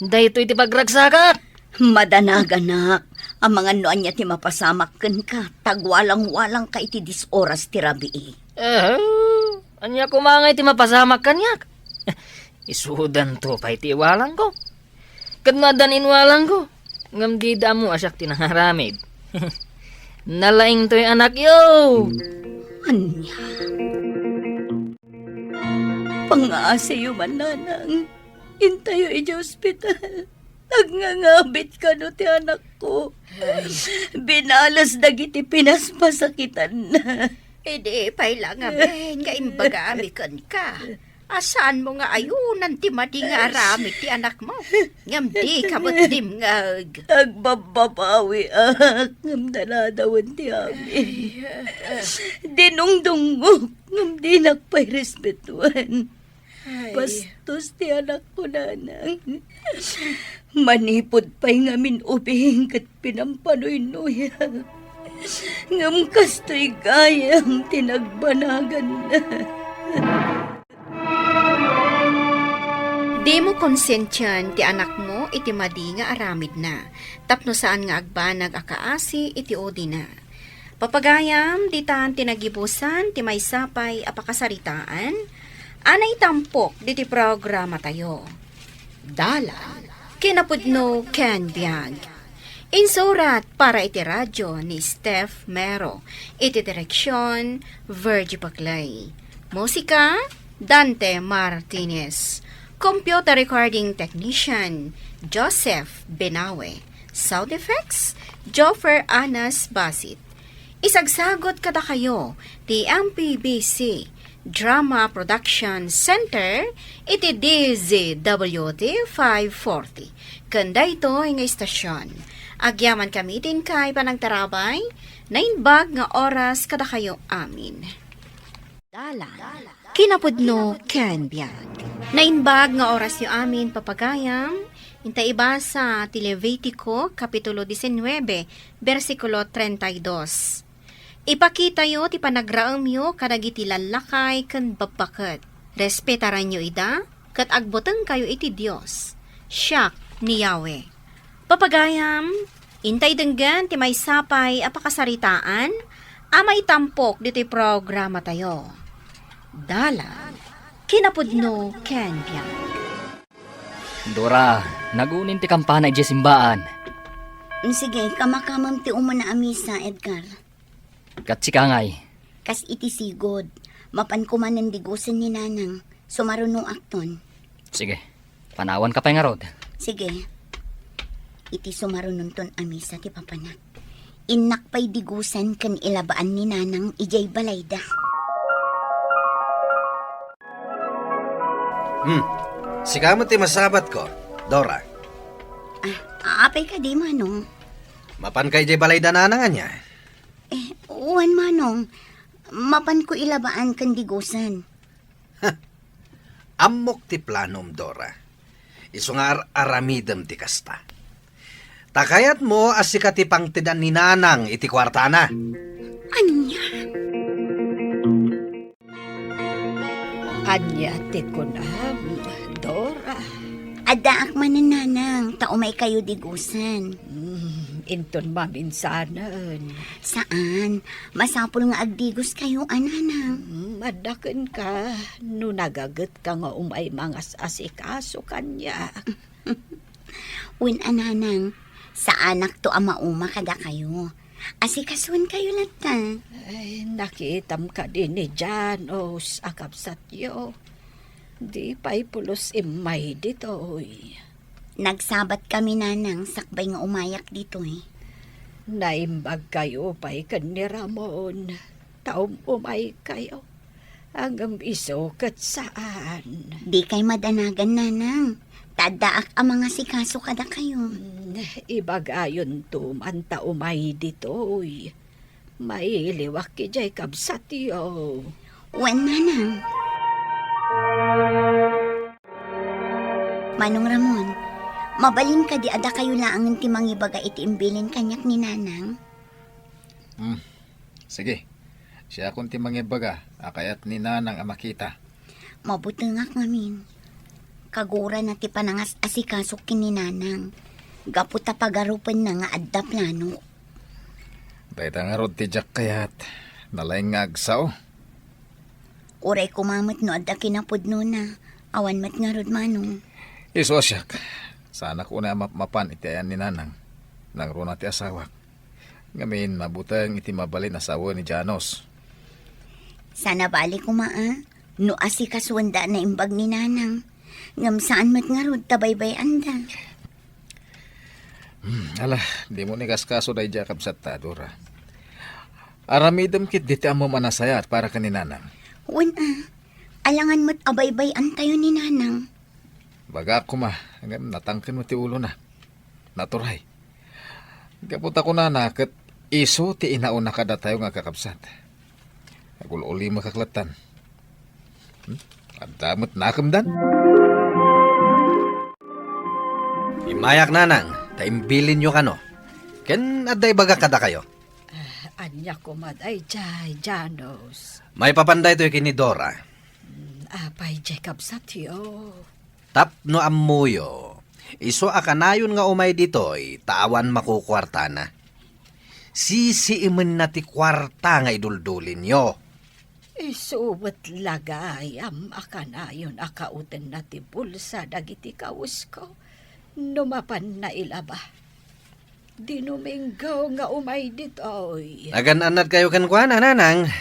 Daytoy ti pagragsakak. Madanaganak. Ang mga noan niya ti mapasamakken ka. Tagwalang-walang ka iti disoras ti rabii. Anya kumangay ti mapasamak kanyak. Isudan to pa iti iwalang ko. Kadmadan inwalang ko. Ngam di damo asyak tinangaramid. Nalaing to'y anak yo. Anya. Pangasayo man nanang. Intayo iti ospital. Nagngangabit ka no ti anak ko. Binalas dagiti pinaspasakitan na. Edi, pailang nga ben, nga imbaga amikan ka. Asaan mo nga ayunan ti madi nga aramid ti anak mo? Ngam di kabutdim nga. Agbababawi ngam daladawan ti amin. Dinungdungok ngam di nakpay respetuan. Bastos ti anak ko, nanang. Manipod pa'y ngamin ubing kat pinampanoy-noya. Ngam kasto'y gayang tinagbanagan na. Di mo konsensyan ti anak mo iti madi nga aramid na. Tapno saan nga agbanag akaasi iti odi na. Papagayam, di taan tinagibusan ti may sapay apakasaritaan. Anay tampok di ti programa tayo. Dala, kinapudno Ken Biag. Insurat para iti radyo ni Steph Mero. Iti direksyon, Virgie Paclay. Musika, Dante Martinez. Computer recording technician, Joseph Benawe. Sound effects, Joffer Anas Basit. Isagsagot kada kayo, ti MPBC Drama Production Center, iti DZWT 540. Kanda ito nga istasyon. Agyaman kamitin kay panagtarabay, na inbag nga oras kada kayo amin. Dala, kinapudno Ken Biag. Na inbag nga oras yo amin papagayam, inta iba sa Levitico, Kapitulo 19, versikulo 32. Ipakita yo ti panagraam yo kadagiti lalakay ken babaket. Respetaran yo ida, kat agboteng kayo iti Dios. Siya ni Yahweh. Papagayam, intay denggan ti may sapay apakasaritaan, amay tampok diti programa tayo. Dala, kinapudno Ken Biag. Dora, nagunin ti kampana iti simbaan. Sige, kamakamam ti umana amisa, Edgar. Kat sikangay. Kas iti sigod, mapan ko man digusan ni nanang, sumarunong akton. Sige, panawan ka pa nga rod. Sige, iti sumarunong ton amisa ti papanak. Inak pa'y digusan kan ilabaan ni nanang ijay balayda. Sika mo ti masabat ko, Dora. Apay ka di, Manong. Mapan kay di balay dananangan niya. Uwan, Manong. Mapan ko ilabaan kan digusan. Amok ti planom, Dora. Iso nga aramidem ti kasta. Takayat mo as sika ti pangtidan ni Nanang iti kwartana. Anya? Anya ti kunam, Dora. Adaak manananang, taumay kayo digusan. Inton maminsanan. Saan? Masapul nga agdigos kayo, ananang. Madaken ka, no nagagat ka nga umay mga asikaso kanya. Win ananang, sa anak to ama uma kada kayo. Asikasuan kayo lata. Ay, nakitam ka din ni Janos, akapsatyo. Di pa'y pulos imay ditoy. Nagsabat kami nanang, sakbay nga umayak dito Naimbag kayo pa'y kan ni Ramon. Taom umay kayo. Hanggang isokat saan. Di kay madanagan nanang. Tadaak ang mga sikaso kada kayo. Ibagayon tuman taumay ditoy. May liwak ki jay kabsatyo. Wen nanang. Manong Ramon, mabalin ka di ada kayo laang ti mangibaga iti imbilin kanyak ni nanang. Sige. Siya akong timangibaga, akayat ni Nanang ang makita. Mabutengak ngamin. Kagura na ti panangas asikasok kini nanang. Gaputa pagarupan na nga adda plano. Dahil nga rod ti Jack kayat, nalayang nga agsaw. Uray kumamot no adda kinapudno na. Awan mat nga rod manong. Iso siyak. Sana ko na mapan iti ayan ni Nanang. Nang runa ti asawak. Ngamin mabutang iti mabalin asawa ni Janos. Sana bali kumaa. No asikaswanda na imbag ni nanang. Ngam saan mat nga rod tabaybay anda. Ala, di mo ni kaskaso dahi Jacob sa Dora. Aramidam kit diti amo manasayat para ka ni Nanang. Wen alangan mat abaybay antayo ni nanang. Baga ako hanggang natangkin mo ti ulo na. Naturay. Kaputa ko na ket iso ti inauna kada tayo nga kakabsat. Nagululi makaklatan. At damot nakamdan. Imayak Nanang, taimbilin nyo kano. Ken aday baga kada kayo. Anya kumaday jay Janos. May papanday to kini Dora. Apay jay kabsatyo. Tapno amuyo. Iso akanayon nga umay ditoy, tawan makukwarta na. Sisiimen na ti kwarta nga iduldulin nyo. Isuwat lagay am akanayon akauten na ti bulsa dagiti kawus ko. Numapan na ilaba. Dinuminggaw nga umay ditoy. Agan-anad kayo kan kwa na, Nanang.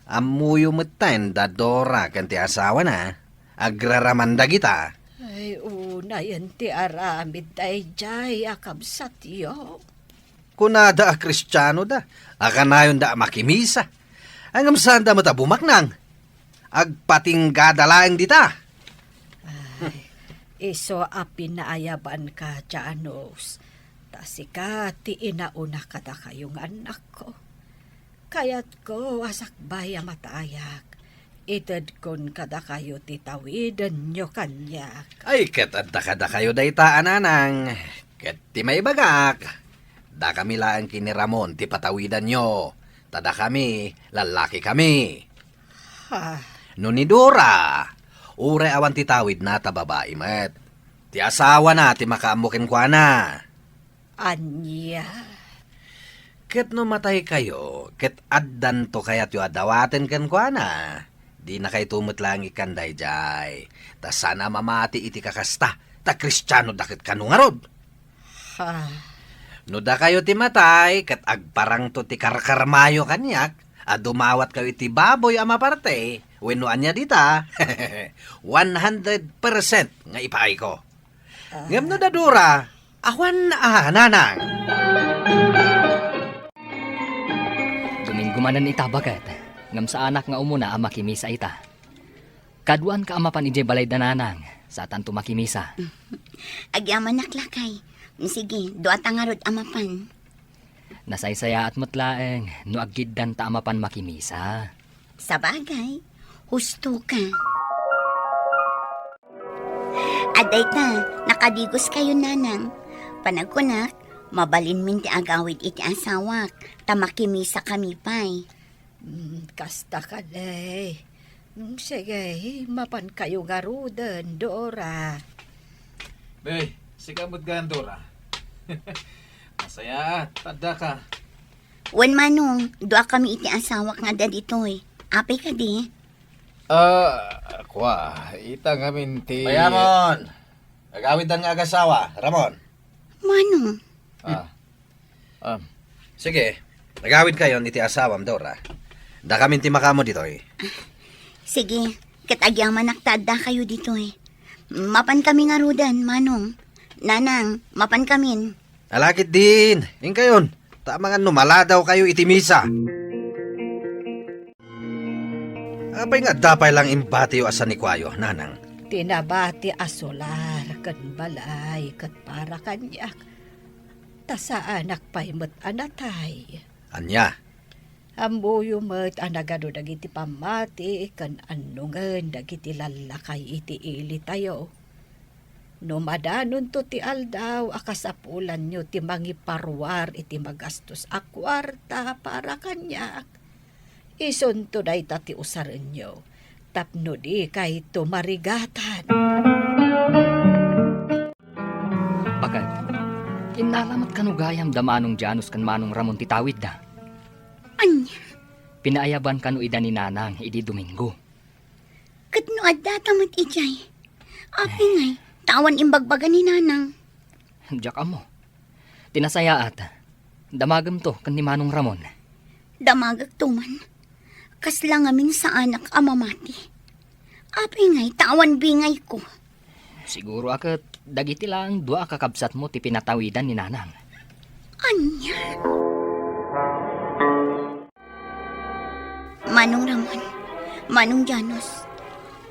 Amuyo metan da Dora kan ti asawa na. Agraramanda kita. Ay, una yan ti aramid day jay akabsatyo. Kunada a Kristiyano da. Akanayon da makimisa. Angam saan da matabumaknang. Agpating gadalaeng dita. Iso apin na ayaban ka, Janos. Tasika ti inauna kada kayong anak ko. Kayat ko asakbaya matayak. Itad kon kada kayo titawidan nyo kanyak. Ay, katadda kada kayo dayta, Nanang. Ket ti may bagak. Da kami lang kini Ramon ti patawidan nyo. Tada kami, lalaki kami. Ha, No ni Dora, ure awan ti tawid na ta babae met. Ti asawa na ti makaamukin kwa na. anya. Ket no matay kayo, ket addan to kayat yu adawaten ken kwa na. Di na kay tumut lang ikanday jay. Ta sana mamati iti kakasta, ta Kristiyano dakit kanungarod. Ha, No da kayo ti matay, ket agparang to ti karkarmayo kanyak, dumawat kayo iti baboy ama parte, wenuan niya dita, 100% nga ipaay ko. Ngam no da Dora, awan Nanang. Domingo manan itabagat. Ngam sa anak nga umuna ang makimisa ita. Kaduan ka amapan ije balay dananang sa tanto makimisa. Agyaman naklakay. Sige, doa tangarod amapan. Nasaysaya at matlaeng no agiddan ta amapan makimisa. Sa bagay, husto ka. Aday ta, nakadigos kayo nanang. Panagkunak, mabalin min ti agawid iti asawak. Tamakimisa kami pa'y. Kasta ka day. Sige, mapan kayo garudan, Dora. Bay, sikamot gandora. Masaya, tada ka. Wan manong, doa kami iti asawak nga da ditoy. Apay ka di. Kwa, ita nga minti. Mayamon! Agawid ang agasawa, Ramon. Manong, Sige, nagawid kayo ni ti asawam, Dora. Da kami ti makamo dito eh. sige, katagyaman naktada kayo ditoy. Mapan kami nga rudan, manong. Nanang, mapan kamin. Alakit din. Yung kayon. Tama nga numala daw kayo itimisa. Abay nga dapay lang imbati o asan ni Kwayo, nanang. Tinabati asolar, kan balay, kat para kanyak. Tasa anak pa'y mat anatay. Anya, Ambuyo mat anagado dagiti pamati, kan anungan dagiti lalakay iti ili tayo. No madanon to ti aldaw, akasapulan nyo ti mangiparwar iti magastos a kwarta para kanyak. Ison to day tati usaran nyo, tapno di kay tumarigatan. Bakit? Kinalamat kanugayam da manong Janus kan manong Ramon titawid da. Anya, Pinaayaban kanu ida ni nanang idi Domingo. katno adda tamat ijay. Api ngay, tawan imbagbaga ni nanang. Diyak amo. Tinasayaat. Damagam to kan ni manong Ramon. Damagag tuman. Kasla ngamin sa anak amamati. Api ngay, tawan bingay ko. Siguro akat dagiti lang dua kakabsat mo ti pinatawidan ni nanang. Anya. Manong Ramon, Manong Janos,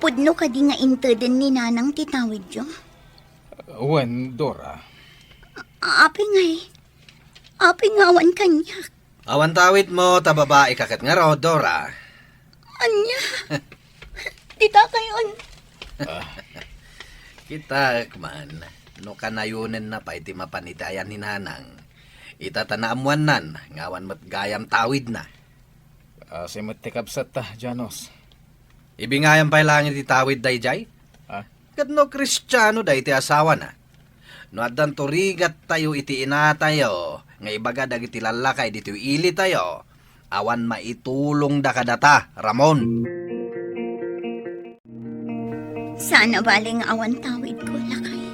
pudno ka di nga inteden ni nanang titawid yo. Wen, Dora. Api ngay, api ngawan kanyak. awan tawid mo, tababae kakat nga raw, Dora. Anya, tita kayon. Kita, man, no kanayunin na pa iti mapanitayan ni nanang. Itatanamuan nan, ngawan mat gayam tawid na. Simot ti kabsat ta, Janos. Ibingayam pa lang iti tawid day jay. Kat no Kristiyano day iti asawa na. No addan turigat tayo iti ina tayo, nga ibaga dagiti lalakay dito ili tayo, awan maitulong da kadata, Ramon. Sana baling awan tawid ko, lakay.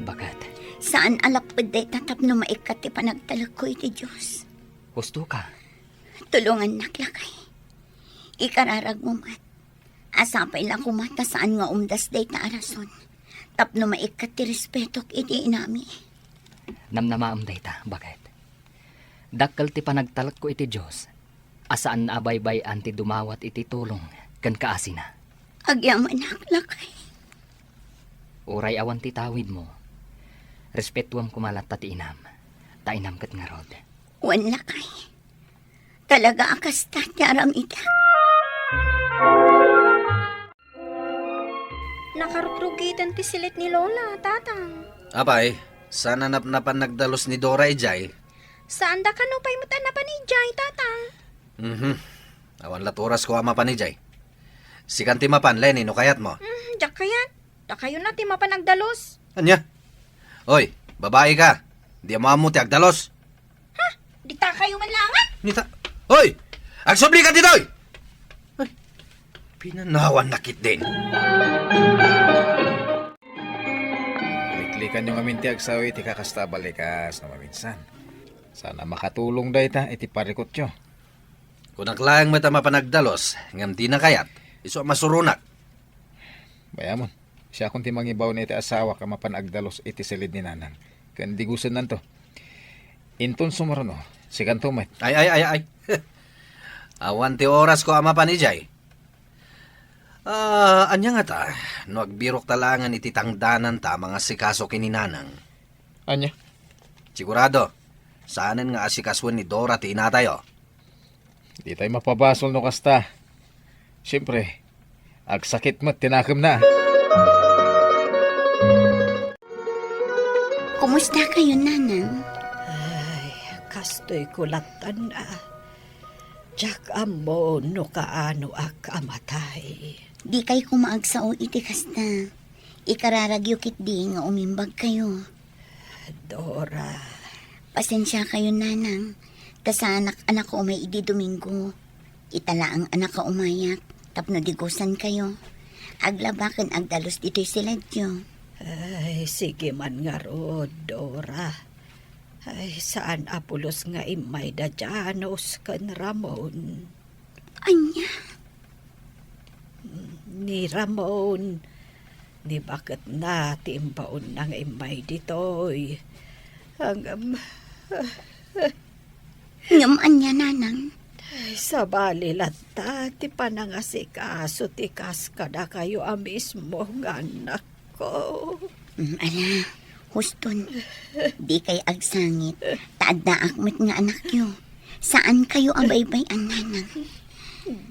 Bakit? Saan alapad day tatapno maikat ti panagtalag ko iti Diyos. Gusto ka? Tulungan naklakay. Ikararag mo mat. Asapay lang kumata saan nga umdas day ta arason. Tapno maikat ti respetok iti inami. Namnamaam dayta. Bakit? Dakkel ti panagtalag ko iti Diyos. Asaan abay-bay anti dumawat iti tulong kan kaasina. Agyaman naklakay. Uray awan ti tawid mo. Respetuam kumalat ta ti inam. Ta inam kat nga rod. Wan lakay. Talaga akas tatyaram ita. Nakarutrugitan ti silit ni Lola, tatang. Apay, sana napnapan nagdalos ni Dora ijay. Saan da ka no pa'y matanapan ni Jay, tatang? Awan laturas ko ama pa ni jay. Sikanti mapan, Lenny, no kayat mo. Diyak kayat. Da kayo na ti mapanagdalos. Anya? Oy, babae ka. Di mo amo ti agdalos. Di ta kayo man langan. Nita. Hoy! Agsubli ka dito! Ay, pinanawan nakit din. Liklikan yung aminti agsawi ti kakasta balikas na maminsan. Sana makatulong day ta iti parikot yo. Kung naklayang mata mapanagdalos, ngam di na kayat, iso masurunak. Bayamon, siya kung ti mangibaw na iti asawa ka mapanagdalos iti silid ni nanang. Kandi gusto nanto. Inton sumaruno, sikan tumet. Ay. Awan ti oras ko ama pa ni jay. Anya nga ta, no agbirok talangan iti tangdanan ta mga sikaso kininanang. Anya? Sigurado, saanan nga asikaswan ni Dora ti inatayo. Di tayo mapabasol no kasta. Siyempre, agsakit mo't tinakam na. Kumusta kayo, Nanang? Ay, kastoy kulatan na. Jak amo no kaano ak amatay. Di kay kumaag sa o iti kasta. Ikararagyo kit di nga umimbag kayo. Dora, Pasensya kayo, Nanang. Kasa anak ko umay idi Domingo. Itala ang anak ka umayak. Tapno digusan kayo. Aglabakan agdalos dito'y sila diyo. ay sige man nga ro, Dora. Ay saan apulos nga imay da Janos kan Ramon. Anya? Ni Ramon, ni bakit na timbaon ng imay ditoy. Hanggang Ngam anya, Nanang. ay, sa balilata, ti panangasikaso ti kaskada kayo mismo nga anak ko. Ala, huston. Di kay agsangit. Taadda akmet nga anak yo. Saan kayo abaybay ang Nanang?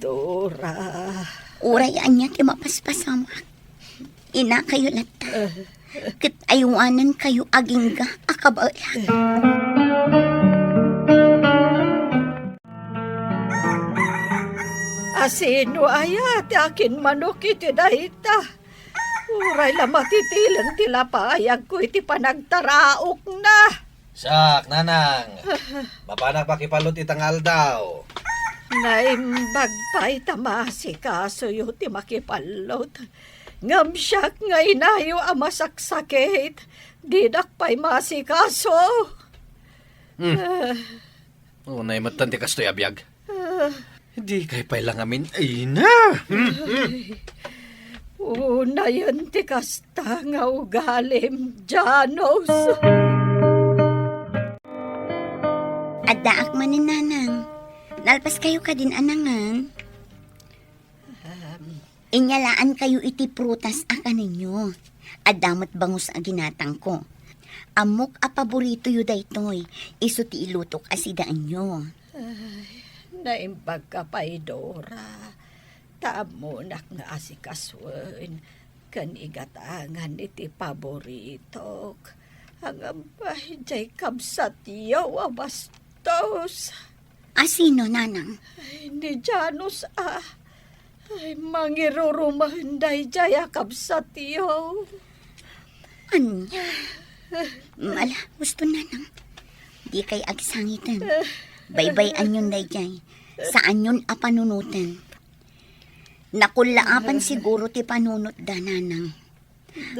Dora, Uray anya ti mapaspasamak. Ina kayo lata. Kit aywanan kayo agingga akabala. asino ayat akin manok iti dahita. Uray la matitilang tila paayag ko iti panagtaraok na. Sak, nanang. Mapanak pakipalot itangal daw. Naimbag pa'y tamasi kaso yu ti makipalot. Ngam siyak nga inayo amasaksakit. Didak pa'y masikaso. Unay matanti kastoy abiyag. Di kay pailang amin. Ay na! Una yun ti kasta nga ugalim, Janos. Adda akman ni Nanang. Nalpas kayo ka din anangan. Inyalaan kayo iti prutas aka ninyo. Adamot bangus a ginatang ko. Amok a paborito yu daytoy. Iso ti ilutok asidaan nyo. Naimbag ka pa'y Dora. Taamunak nga asikaswen. Kanigatangan iti paboritok. Hanggang pa'y jay kabsat yaw abastos. Asino, Nanang? Ay, ni Janos Ay, mangirurumahanday jaya kabsat yaw. Anya? Mala, gusto Nanang. Di kay agsangitan. Baybay-an yun dayjay. Saan yun a panunutan? Nakulaapan siguro ti panunot da, Nanang.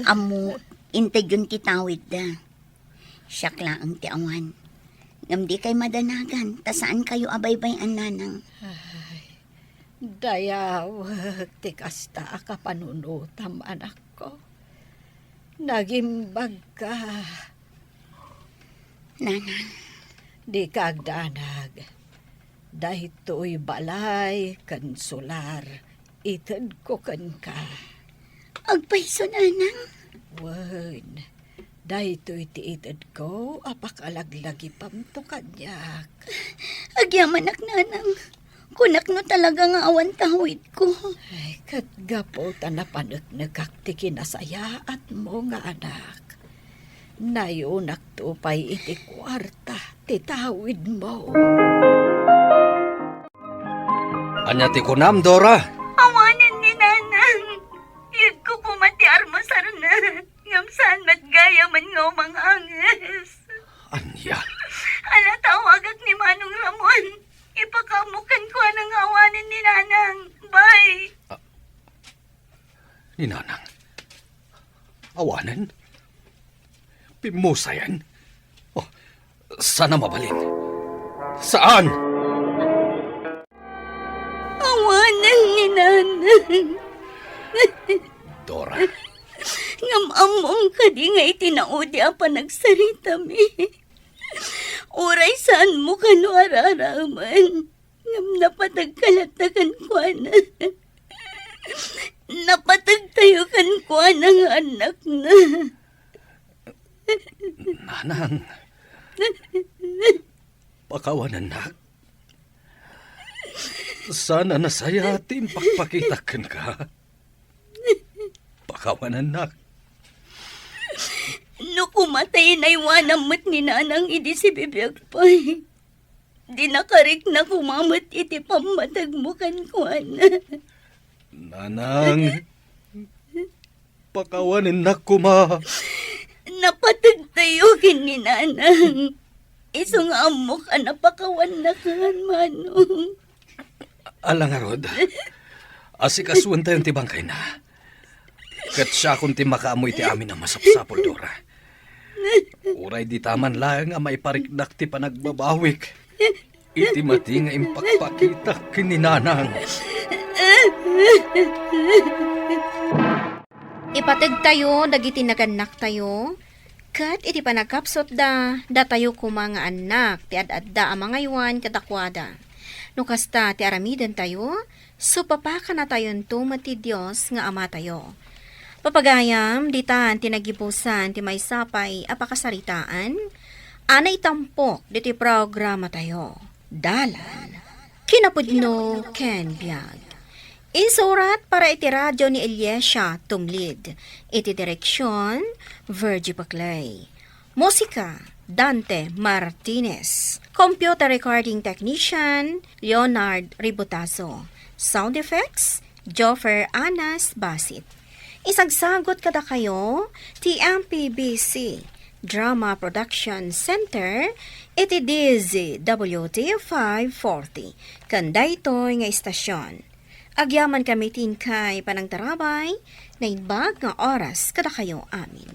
Amo, intay yun ti tawid da. Siyak laang ti awan. Ngam di kay madanagan, ta saan kayo abaybay-an, Nanang? Dayawag ti kasta ka panunutam anak ko. Nagimbag ka. Nanang, Di kagdanag. Dahito'y balay kan solar. Itad ko kan ka. agpaiso, Nanang. Wen, dahito'y ti itad ko. Apakalaglagi pam to kanyak. Agyamanak, Nanang. Kunak no talaga nga awan tawid ko. Ay, katgapo tanapanag nagkakti kinasaya at mo nga anak. Nayunak tupay iti kwarta, titawid mo. Anya ti kunam, Dora. Awanin ni Nanang. Iyag ko kumati armasar na. Ngam saan matgaya man nga umangangis. Anya? Ala tawagag ni Manong Ramon. Ipakamukan ko ang awanin ni Nanang. Bye. Ni nanang. Awanan? Pimusayan? Oh, sana mabalin. Saan? Awanan ni Nanang. Dora, Ngam among kadi nga itinaudi apa nagsarita mi. Uray saan mo ka no araraman. Ngam napatagkalatagan ko na. Napatag tayo kan kuha ng anak na. Nanang, pakawanan nak. Sana nasaya ating pakpakitakan ka. Pakawanan nak. No kumatay na iwanam mo't ni nanang idi si bibiyag pa. Di nakarik na kumamat iti pamatag mo kan kuha na. Nanang, pakawanan nak kuma. Napatag tayo kin ni nanang. Isong amok napakawan na kan manong. Alang arod, asikasuan tayong tibangkay na. Kat siya kung ti makaamoy ti amin ang masapsapol, Dora. Uray di taman lang nga maiparikdak ti panagbabawik. Iti mati nga impakpakita kininanang. Ipatag tayo, dagiti naganak tayo. Kat iti panagkapsot da tayo kumanga anak, ti ad-adda ang mga iwan katakwada. No kasta ti aramidan tayo, supapaka na tayon tumati Diyos nga ama tayo. Papagayam, ditan tinagipusan ti may sapay apakasaritaan, anay tampok diti programa tayo. Dalan, kinapudno ken biag. Insurat para iti radyo ni Eliesha Tumlid, iti direksyon, Virgie Paclay. Musika, Dante Martinez. Computer recording technician, Leonard Ributazo. Sound effects, Joffer Anas Basit. Isagsagot kada kayo, TMPBC Drama Production Center, iti DZWT 540. Kandaytoy nga istasyon. Agyaman kami tin kay panangtarabay, na inbag nga oras kada kayo amin.